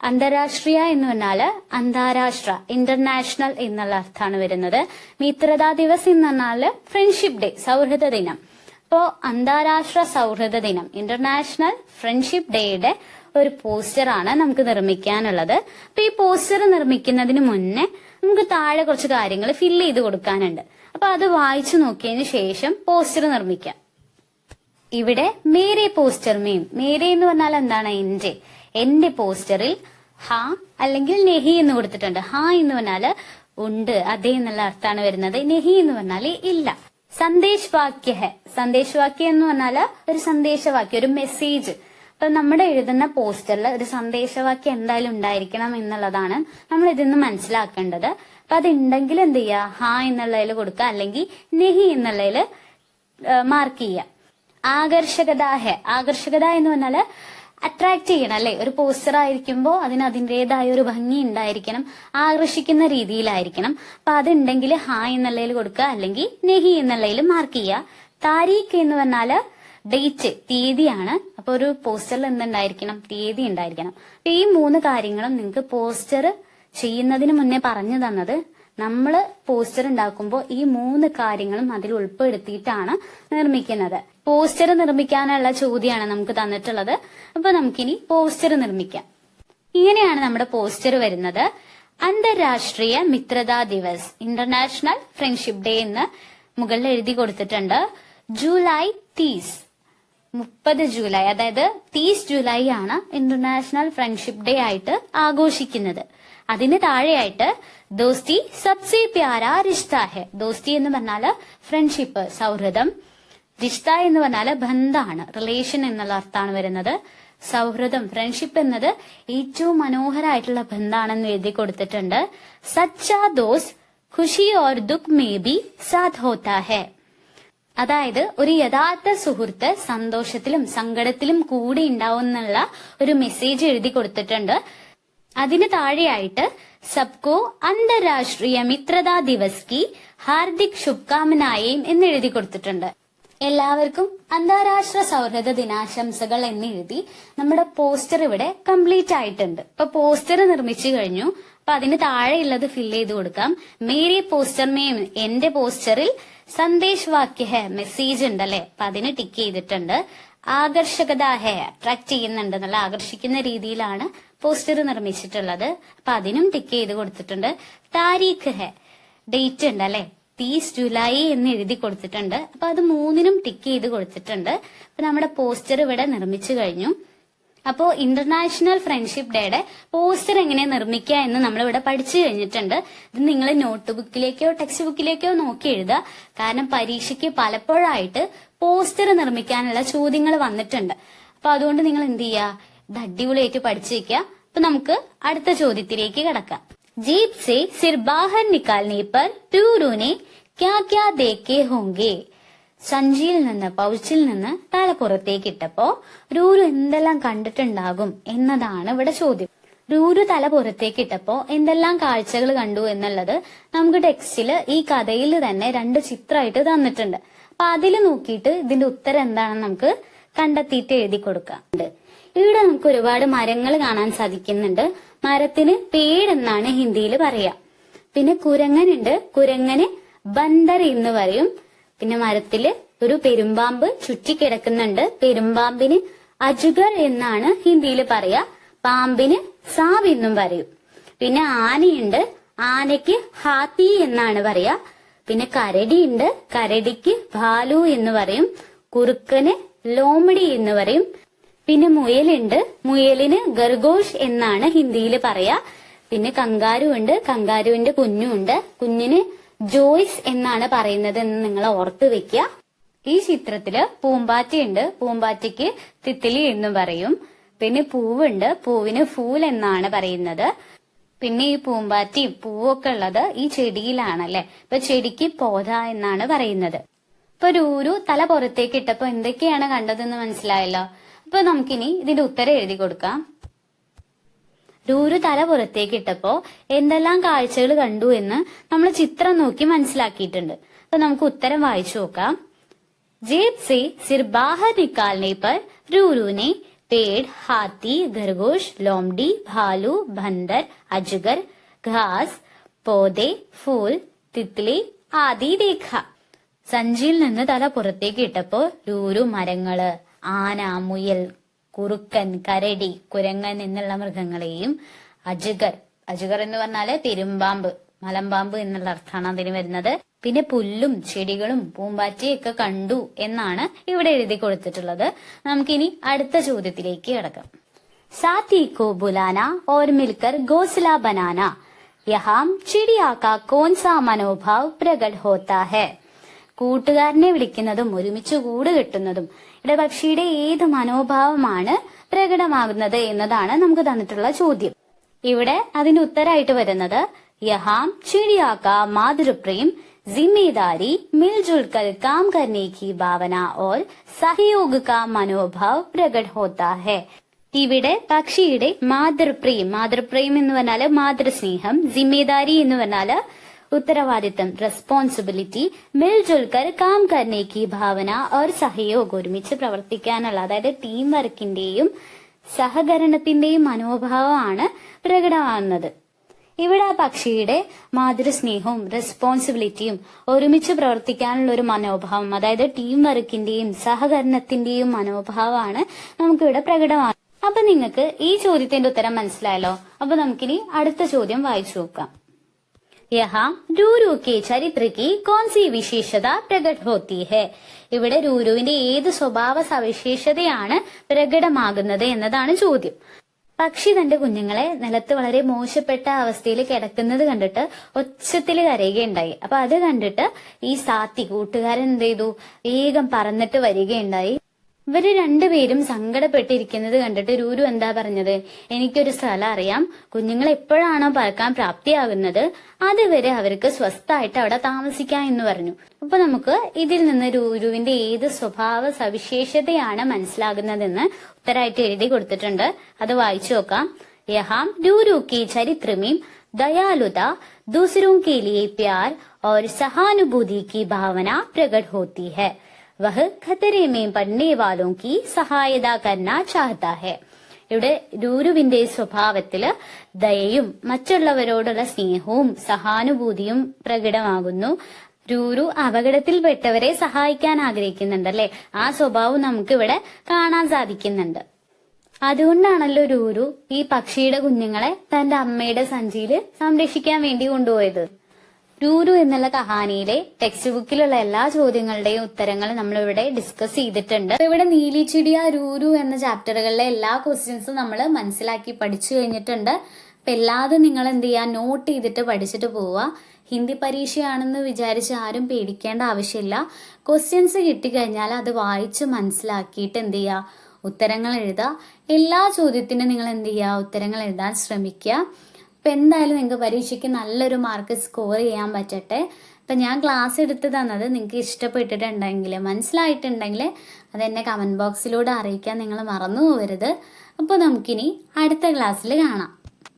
അന്താരാഷ്ട്രീയ എന്ന് പറഞ്ഞാല് അന്താരാഷ്ട്ര, ഇന്റർനാഷണൽ എന്നുള്ള അർത്ഥമാണ് വരുന്നത്. മിത്രതാ ദിവസ് എന്ന് പറഞ്ഞാല് ഫ്രണ്ട്ഷിപ്പ് ഡേ, സൗഹൃദ ദിനം. അപ്പോ അന്താരാഷ്ട്ര സൗഹൃദ ദിനം, ഇന്റർനാഷണൽ ഫ്രണ്ട്ഷിപ്പ് ഡേയുടെ ഒരു പോസ്റ്ററാണ് നമുക്ക് നിർമ്മിക്കാനുള്ളത്. അപ്പൊ ഈ പോസ്റ്റർ നിർമ്മിക്കുന്നതിന് മുന്നേ നമുക്ക് താഴെ കുറച്ച് കാര്യങ്ങൾ ഫില്ല് ചെയ്ത് കൊടുക്കാനുണ്ട്. അപ്പൊ അത് വായിച്ചു നോക്കിയതിന് ശേഷം പോസ്റ്റർ നിർമ്മിക്കാം. ഇവിടെ മേരെ പോസ്റ്റർ മീം, മേരെ എന്ന് പറഞ്ഞാൽ എന്താണ്, എന്റെ പോസ്റ്ററിൽ ഹാ അല്ലെങ്കിൽ നെഹി എന്ന് കൊടുത്തിട്ടുണ്ട്. ഹാ എന്ന് പറഞ്ഞാല് ഉണ്ട്, അതെ എന്നുള്ള അർത്ഥമാണ് വരുന്നത്. നെഹി എന്ന് പറഞ്ഞാല് ഇല്ല. സന്ദേശ് വാക്യ ഹെ, സന്ദേശ് വാക്യം എന്ന് പറഞ്ഞാല് ഒരു സന്ദേശവാക്യം, ഒരു മെസ്സേജ്. അപ്പൊ നമ്മുടെ എഴുതുന്ന പോസ്റ്ററിൽ ഒരു സന്ദേശവാക്യം എന്തായാലും ഉണ്ടായിരിക്കണം എന്നുള്ളതാണ് നമ്മൾ ഇതിന്ന് മനസ്സിലാക്കേണ്ടത്. അപ്പൊ അതുണ്ടെങ്കിൽ എന്ത് ചെയ്യുക, ഹാ എന്നുള്ളതിൽ കൊടുക്കുക, അല്ലെങ്കിൽ നെഹി എന്നുള്ളതിൽ മാർക്ക് ചെയ്യുക. ആകർഷകത ഹെ, ആകർഷകത എന്ന് പറഞ്ഞാല് അട്രാക്ട് ചെയ്യണം അല്ലെ. ഒരു പോസ്റ്റർ ആയിരിക്കുമ്പോൾ അതിന് അതിൻ്റെതായ ഒരു ഭംഗി ഉണ്ടായിരിക്കണം, ആകർഷിക്കുന്ന രീതിയിലായിരിക്കണം. അപ്പൊ അതുണ്ടെങ്കിൽ ഹാ എന്നുള്ളതിൽ കൊടുക്കുക, അല്ലെങ്കിൽ നെഹി എന്നുള്ളതിൽ മാർക്ക് ചെയ്യുക. താരീഖ് എന്ന് പറഞ്ഞാല് ഡേറ്റ്, തീയതിയാണ്. അപ്പൊ ഒരു പോസ്റ്ററിൽ എന്തുണ്ടായിരിക്കണം, തീയതി ഉണ്ടായിരിക്കണം. അപ്പൊ ഈ 3 കാര്യങ്ങളും നിങ്ങൾക്ക് പോസ്റ്റർ ചെയ്യുന്നതിന് മുന്നേ പറഞ്ഞു തന്നത്. നമ്മള് പോസ്റ്റർ ഉണ്ടാക്കുമ്പോൾ ഈ 3 കാര്യങ്ങളും അതിൽ ഉൾപ്പെടുത്തിയിട്ടാണ് നിർമ്മിക്കുന്നത്. പോസ്റ്റർ നിർമ്മിക്കാനുള്ള ചോദ്യമാണ് നമുക്ക് തന്നിട്ടുള്ളത്. അപ്പൊ നമുക്കിനി പോസ്റ്റർ നിർമ്മിക്കാം. ഇങ്ങനെയാണ് നമ്മുടെ പോസ്റ്റർ വരുന്നത്. അന്താരാഷ്ട്രീയ മിത്രതാ ദിവസ്, ഇന്റർനാഷണൽ ഫ്രണ്ട്ഷിപ്പ് ഡേ എന്ന് മുകളിൽ എഴുതി കൊടുത്തിട്ടുണ്ട്. ജൂലൈ 30 ജൂലൈ, അതായത് 30 ജൂലൈ ആണ് ഇന്റർനാഷണൽ ഫ്രണ്ട്ഷിപ്പ് ഡേ ആയിട്ട് ആഘോഷിക്കുന്നത്. അതിന് താഴെയായിട്ട് ദോസ്തി സബ്സെ പ്യാരാ റിഷ്ത ഹെ. ദോസ്തി എന്ന് പറഞ്ഞാല് ഫ്രണ്ട്ഷിപ്പ്, സൗഹൃദം. റിഷ്ത എന്ന് പറഞ്ഞാല് ബന്ധാണ്, റിലേഷൻ എന്നുള്ള അർത്ഥമാണ് വരുന്നത്. സൗഹൃദം, ഫ്രണ്ട്ഷിപ്പ് എന്നത് ഏറ്റവും മനോഹരമായിട്ടുള്ള ബന്ധാണെന്ന് എഴുതി കൊടുത്തിട്ടുണ്ട്. സച്ചാ ദോസ് ഖുഷി ഓർ ദുഃഖ് മേ ബി സാഥ് ഹോത്താ ഹെ. അതായത് ഒരു യഥാർത്ഥ സുഹൃത്ത് സന്തോഷത്തിലും സങ്കടത്തിലും കൂടി ഉണ്ടാവും എന്നുള്ള ഒരു മെസ്സേജ് എഴുതി കൊടുത്തിട്ടുണ്ട്. അതിന് താഴെയായിട്ട് സബ്കോ അന്താരാഷ്ട്രീയ മിത്രതാ ദിവസ് കി ഹാർദിക് ശുഭകാമനായേം എന്ന് എഴുതി കൊടുത്തിട്ടുണ്ട്. എല്ലാവർക്കും അന്താരാഷ്ട്ര സൗഹൃദ ദിനാശംസകൾ എന്ന് എഴുതി നമ്മുടെ പോസ്റ്റർ ഇവിടെ കംപ്ലീറ്റ് ആയിട്ടുണ്ട്. ഇപ്പൊ പോസ്റ്റർ നിർമ്മിച്ചു കഴിഞ്ഞു. അപ്പൊ അതിന് താഴെയുള്ളത് ഫില്ല് ചെയ്ത് കൊടുക്കാം. മേരെ പോസ്റ്റർ മേ, എന്റെ പോസ്റ്ററിൽ സന്ദേശ് വാക്യ ഹെ, മെസ്സേജ് ഉണ്ടല്ലേ, അപ്പൊ അതിന് ടിക്ക് ചെയ്തിട്ടുണ്ട്. ആകർഷകത ഹെ, അട്രാക്ട് ചെയ്യുന്നുണ്ട്, നല്ല ആകർഷിക്കുന്ന രീതിയിലാണ് പോസ്റ്റർ നിർമ്മിച്ചിട്ടുള്ളത്. അപ്പൊ അതിനും ടിക്ക് ചെയ്ത് കൊടുത്തിട്ടുണ്ട്. താരീഖ് ഹെ, ഡേറ്റ് ഉണ്ട് അല്ലെ, 30 ജൂലൈ എന്ന് എഴുതി കൊടുത്തിട്ടുണ്ട്. അപ്പൊ അത് 3നും ടിക്ക് ചെയ്ത് കൊടുത്തിട്ടുണ്ട്. അപ്പൊ നമ്മുടെ പോസ്റ്റർ ഇവിടെ നിർമ്മിച്ചു കഴിഞ്ഞു. അപ്പോ ഇന്റർനാഷണൽ ഫ്രണ്ട്ഷിപ്പ് ഡേയുടെ പോസ്റ്റർ എങ്ങനെ നിർമ്മിക്കുക എന്ന് നമ്മൾ ഇവിടെ പഠിച്ചു കഴിഞ്ഞിട്ടുണ്ട്. ഇത് നിങ്ങൾ നോട്ട് ബുക്കിലേക്കോ ടെക്സ്റ്റ് ബുക്കിലേക്കോ നോക്കി എഴുതുക. കാരണം പരീക്ഷയ്ക്ക് പലപ്പോഴായിട്ട് പോസ്റ്റർ നിർമ്മിക്കാനുള്ള ചോദ്യങ്ങൾ വന്നിട്ടുണ്ട്. അപ്പൊ അതുകൊണ്ട് നിങ്ങൾ എന്ത് ചെയ്യുക, ഇത് അടിപൊളിയായിട്ട് പഠിച്ചു വെക്കുക. അപ്പൊ നമുക്ക് അടുത്ത ചോദ്യത്തിലേക്ക് കിടക്കാം. ജീപ് സെ സിർ ബാഹർ നിക്കാൽനെ പർ ടൂറുനെ ക്യാ ക്യാ ദേഖേ ഹോംഗെ. സഞ്ചിയിൽ നിന്ന്, പൗച്ചിൽ നിന്ന് തല പുറത്തേക്ക് ഇട്ടപ്പോ രൂരു എന്തെല്ലാം കണ്ടിട്ടുണ്ടാകും എന്നതാണ് ഇവിടെ ചോദ്യം. രൂരു തല പുറത്തേക്ക് ഇട്ടപ്പോ എന്തെല്ലാം കാഴ്ചകൾ കണ്ടു എന്നുള്ളത് നമുക്ക് ടെക്സ്റ്റില് ഈ കഥയിൽ തന്നെ 2 ചിത്രമായിട്ട് തന്നിട്ടുണ്ട്. അപ്പൊ അതിൽ നോക്കിയിട്ട് ഇതിന്റെ ഉത്തരം എന്താണെന്ന് നമുക്ക് കണ്ടെത്തിയിട്ട് എഴുതി കൊടുക്കാം. ഇവിടെ നമുക്ക് ഒരുപാട് മരങ്ങൾ കാണാൻ സാധിക്കുന്നുണ്ട്. മരത്തിന് പേട് എന്നാണ് ഹിന്ദിയിൽ പറയാ. പിന്നെ കുരങ്ങനുണ്ട്, കുരങ്ങനെ ബന്ദർ എന്ന് പറയും. പിന്നെ മരത്തില് ഒരു പെരുമ്പാമ്പ് ചുറ്റിക്കിടക്കുന്നുണ്ട്. പെരുമ്പാമ്പിന് അജുഗർ എന്നാണ് ഹിന്ദിയിൽ പറയാ. പാമ്പിന് സാവ് എന്നും പറയും. പിന്നെ ആനയുണ്ട്, ആനയ്ക്ക് ഹാത്തി എന്നാണ് പറയാ. പിന്നെ കരടിയുണ്ട്, കരടിക്ക് ഭാലു എന്ന് പറയും. കുറുക്കന് ലോമഡി എന്ന് പറയും. പിന്നെ മുയലുണ്ട്, മുയലിന് ഗർഗോഷ് എന്നാണ് ഹിന്ദിയിൽ പറയാ. പിന്നെ കങ്കാരു ഉണ്ട്, കങ്കാരുവിന്റെ കുഞ്ഞുണ്ട്, കുഞ്ഞിന് ജോയ്സ് എന്നാണ് പറയുന്നത് എന്ന് നിങ്ങൾ ഓർത്തു വെക്കുക. ഈ ചിത്രത്തില് പൂമ്പാറ്റയുണ്ട്, പൂമ്പാറ്റയ്ക്ക് തിത്തിലി എന്ന് പറയും. പിന്നെ പൂവുണ്ട്, പൂവിന് ഫൂൽ എന്നാണ് പറയുന്നത്. പിന്നെ ഈ പൂമ്പാറ്റയും പൂവൊക്കെ ഉള്ളത് ഈ ചെടിയിലാണ് അല്ലെ. ഇപ്പൊ ചെടിക്ക് പോത എന്നാണ് പറയുന്നത്. ഇപ്പൊ രൂരു തല പുറത്തേക്ക് ഇട്ടപ്പോ എന്തൊക്കെയാണ് കണ്ടതെന്ന് മനസ്സിലായല്ലോ. അപ്പൊ നമുക്കിനി ഇതിന്റെ ഉത്തരം എഴുതി കൊടുക്കാം. രൂരു തല പുറത്തേക്ക് ഇട്ടപ്പോ എന്തെല്ലാം കാഴ്ചകൾ കണ്ടു എന്ന് നമ്മൾ ചിത്രം നോക്കി മനസ്സിലാക്കിയിട്ടുണ്ട്. അപ്പൊ നമുക്ക് ഉത്തരം വായിച്ചു നോക്കാം. जेब से सिर बाहर निकालने पर रूरू ने पेड़, हाथी, खरगोश, लोमड़ी, भालू, बंदर, अजगर, घास, पौधे, फूल, तितली ആദി ദേഖ. സഞ്ചിയിൽ നിന്ന് തല പുറത്തേക്ക് ഇട്ടപ്പോ രൂരു മരങ്ങള്, ആന, മുയൽ, കുറുക്കൻ, കരടി, കുരങ്ങൻ എന്നുള്ള മൃഗങ്ങളെയും അജഗർ, അജഗർ എന്ന് പറഞ്ഞാല് പെരുമ്പാമ്പ്, മലമ്പാമ്പ് എന്നുള്ള അർത്ഥമാണ് അതിന് വരുന്നത്. പിന്നെ പുല്ലും ചെടികളും പൂമ്പാറ്റയൊക്കെ കണ്ടു എന്നാണ് ഇവിടെ എഴുതി കൊടുത്തിട്ടുള്ളത്. നമുക്കിനി അടുത്ത ചോദ്യത്തിലേക്ക് കിടക്കാം. സാത്തി കോ ബുലാന ഓർ മിൽക്കർ ഗോസ്ല ബനാന, യഹാം ചിടിയാ കാ കോൻ സാ മനോഭാവ് പ്രകട് ഹോത്താ ഹെ. കൂട്ടുകാരനെ വിളിക്കുന്നതും ഒരുമിച്ച് കൂട് കെട്ടുന്നതും ഇടപക്ഷിയുടെ ഏത് മനോഭാവമാണ് പ്രകടമാകുന്നത് എന്നതാണ് നമുക്ക് തന്നിട്ടുള്ള ചോദ്യം. ഇവിടെ അതിന്റെ ഉത്തരമായിട്ട് വരുന്നത് യഹാം ചിടിയാ കാ മാതൃപ്രേം, जिम्मेदारी, मिलजुल कर काम करने की भावना और सहयोग का मनोभाव प्रकट होता है. ഇവിടെ പക്ഷിയുടെ മാതൃപ്രേം, മാതൃപ്രേം എന്ന് പറഞ്ഞാല് മാതൃസ്നേഹം, ജിമ്മേദാരി എന്ന് പറഞ്ഞാല് ഉത്തരവാദിത്തം, റെസ്പോൺസിബിലിറ്റി, മിൽജുൽ കർ കാം കർനെ കി ഭാവന और സഹयोग ഒരുമിച്ച് പ്രവർത്തിക്കാനുള്ള, അതായത് ടീം വർക്കിന്റെയും സഹകരണത്തിന്റെയും മനോഭാവമാണ് പ്രകടമാകുന്നത്. ഇവിടെ ആ പക്ഷിയുടെ മാതൃസ്നേഹവും റെസ്പോൺസിബിലിറ്റിയും ഒരുമിച്ച് പ്രവർത്തിക്കാനുള്ള ഒരു മനോഭാവം, അതായത് ടീം വർക്കിന്റെയും സഹകരണത്തിന്റെയും മനോഭാവമാണ് നമുക്കിവിടെ പ്രകടമാകുന്നത്. അപ്പൊ നിങ്ങൾക്ക് ഈ ചോദ്യത്തിന്റെ ഉത്തരം മനസ്സിലായല്ലോ. അപ്പൊ നമുക്കിനി അടുത്ത ചോദ്യം വായിച്ചു നോക്കാം. യഹാ രൂരു കെ ചരിത്രക്ക് കോൺസി വിശേഷത പ്രകട ഹോത്തി ഹെ. ഇവിടെ രൂരുവിന്റെ ഏത് സ്വഭാവ സവിശേഷതയാണ് പ്രകടമാകുന്നത് എന്നതാണ് ചോദ്യം. പക്ഷി തന്റെ കുഞ്ഞുങ്ങളെ നിലത്ത് വളരെ മോശപ്പെട്ട അവസ്ഥയിൽ കിടക്കുന്നത് കണ്ടിട്ട് ഒച്ചത്തിൽ കരയുകയുണ്ടായി. അപ്പൊ അത് കണ്ടിട്ട് ഈ സാത്തി കൂട്ടുകാരൻ എന്ത് ചെയ്തു, വേഗം പറന്നിട്ട് വരികയുണ്ടായി. ഇവര് രണ്ടുപേരും സങ്കടപ്പെട്ടിരിക്കുന്നത് കണ്ടിട്ട് രൂരു എന്താ പറഞ്ഞത്, എനിക്കൊരു സ്ഥലം അറിയാം, കുഞ്ഞുങ്ങൾ എപ്പോഴാണോ പറക്കാൻ പ്രാപ്തിയാകുന്നത് അതുവരെ അവർക്ക് സ്വസ്ഥായിട്ട് അവിടെ താമസിക്കാം എന്ന് പറഞ്ഞു. അപ്പൊ നമുക്ക് ഇതിൽ നിന്ന് രൂരുവിന്റെ ഏത് സ്വഭാവ സവിശേഷതയാണ് മനസ്സിലാകുന്നതെന്ന് ഉത്തരമായിട്ട് എഴുതി കൊടുത്തിട്ടുണ്ട്. അത് വായിച്ചു നോക്കാം. യഹാം രൂരു की चरित्र में दयालुता, दूसरों के लिए प्यार और सहानुभूति की भावना प्रकट होती है. वह खतरे में पड़ने वालों की സഹായത करना चाहता है. ഇവിടെ രൂരുവിന്റെ സ്വഭാവത്തില് ദയയും മറ്റുള്ളവരോടുള്ള സ്നേഹവും സഹാനുഭൂതിയും പ്രകടമാകുന്നു. രൂരു അപകടത്തിൽപ്പെട്ടവരെ സഹായിക്കാൻ ആഗ്രഹിക്കുന്നുണ്ടല്ലേ, ആ സ്വഭാവം നമുക്കിവിടെ കാണാൻ സാധിക്കുന്നുണ്ട്. അതുകൊണ്ടാണല്ലോ രൂരു ഈ പക്ഷിയുടെ കുഞ്ഞുങ്ങളെ തന്റെ അമ്മയുടെ സഞ്ചിയില് സംരക്ഷിക്കാൻ വേണ്ടി കൊണ്ടുപോയത്. രൂരു എന്നുള്ള കഹാനിയിലെ ടെക്സ്റ്റ് ബുക്കിലുള്ള എല്ലാ ചോദ്യങ്ങളുടെയും ഉത്തരങ്ങൾ നമ്മളിവിടെ ഡിസ്കസ് ചെയ്തിട്ടുണ്ട്. ഇവിടെ നീലി ചിടിയ രൂരു എന്ന ചാപ്റ്ററുകളിലെ എല്ലാ ക്വസ്റ്റ്യൻസും നമ്മൾ മനസ്സിലാക്കി പഠിച്ചു കഴിഞ്ഞിട്ടുണ്ട്. അപ്പൊ എല്ലാതും നിങ്ങൾ എന്ത് ചെയ്യുക, നോട്ട് ചെയ്തിട്ട് പഠിച്ചിട്ട് പോവുക. ഹിന്ദി പരീക്ഷയാണെന്ന് വിചാരിച്ച് ആരും പേടിക്കേണ്ട ആവശ്യമില്ല. ക്വസ്റ്റ്യൻസ് കിട്ടിക്കഴിഞ്ഞാൽ അത് വായിച്ച് മനസ്സിലാക്കിയിട്ട് എന്ത് ചെയ്യുക, ഉത്തരങ്ങൾ എഴുതുക. എല്ലാ ചോദ്യത്തിനും നിങ്ങൾ എന്ത് ചെയ്യുക, ഉത്തരങ്ങൾ എഴുതാൻ ശ്രമിക്കുക. അപ്പൊ എന്തായാലും നിങ്ങൾക്ക് പരീക്ഷയ്ക്ക് നല്ലൊരു മാർക്ക് സ്കോർ ചെയ്യാൻ പറ്റട്ടെ. അപ്പൊ ഞാൻ ക്ലാസ് എടുത്ത് തന്നത് നിങ്ങൾക്ക് ഇഷ്ടപ്പെട്ടിട്ടുണ്ടെങ്കിൽ, മനസ്സിലായിട്ടുണ്ടെങ്കിൽ അതെന്നെ കമന്റ് ബോക്സിലൂടെ അറിയിക്കാൻ നിങ്ങൾ മറന്നു പോകരുത്. അപ്പോൾ നമുക്കിനി അടുത്ത ക്ലാസ്സിൽ കാണാം.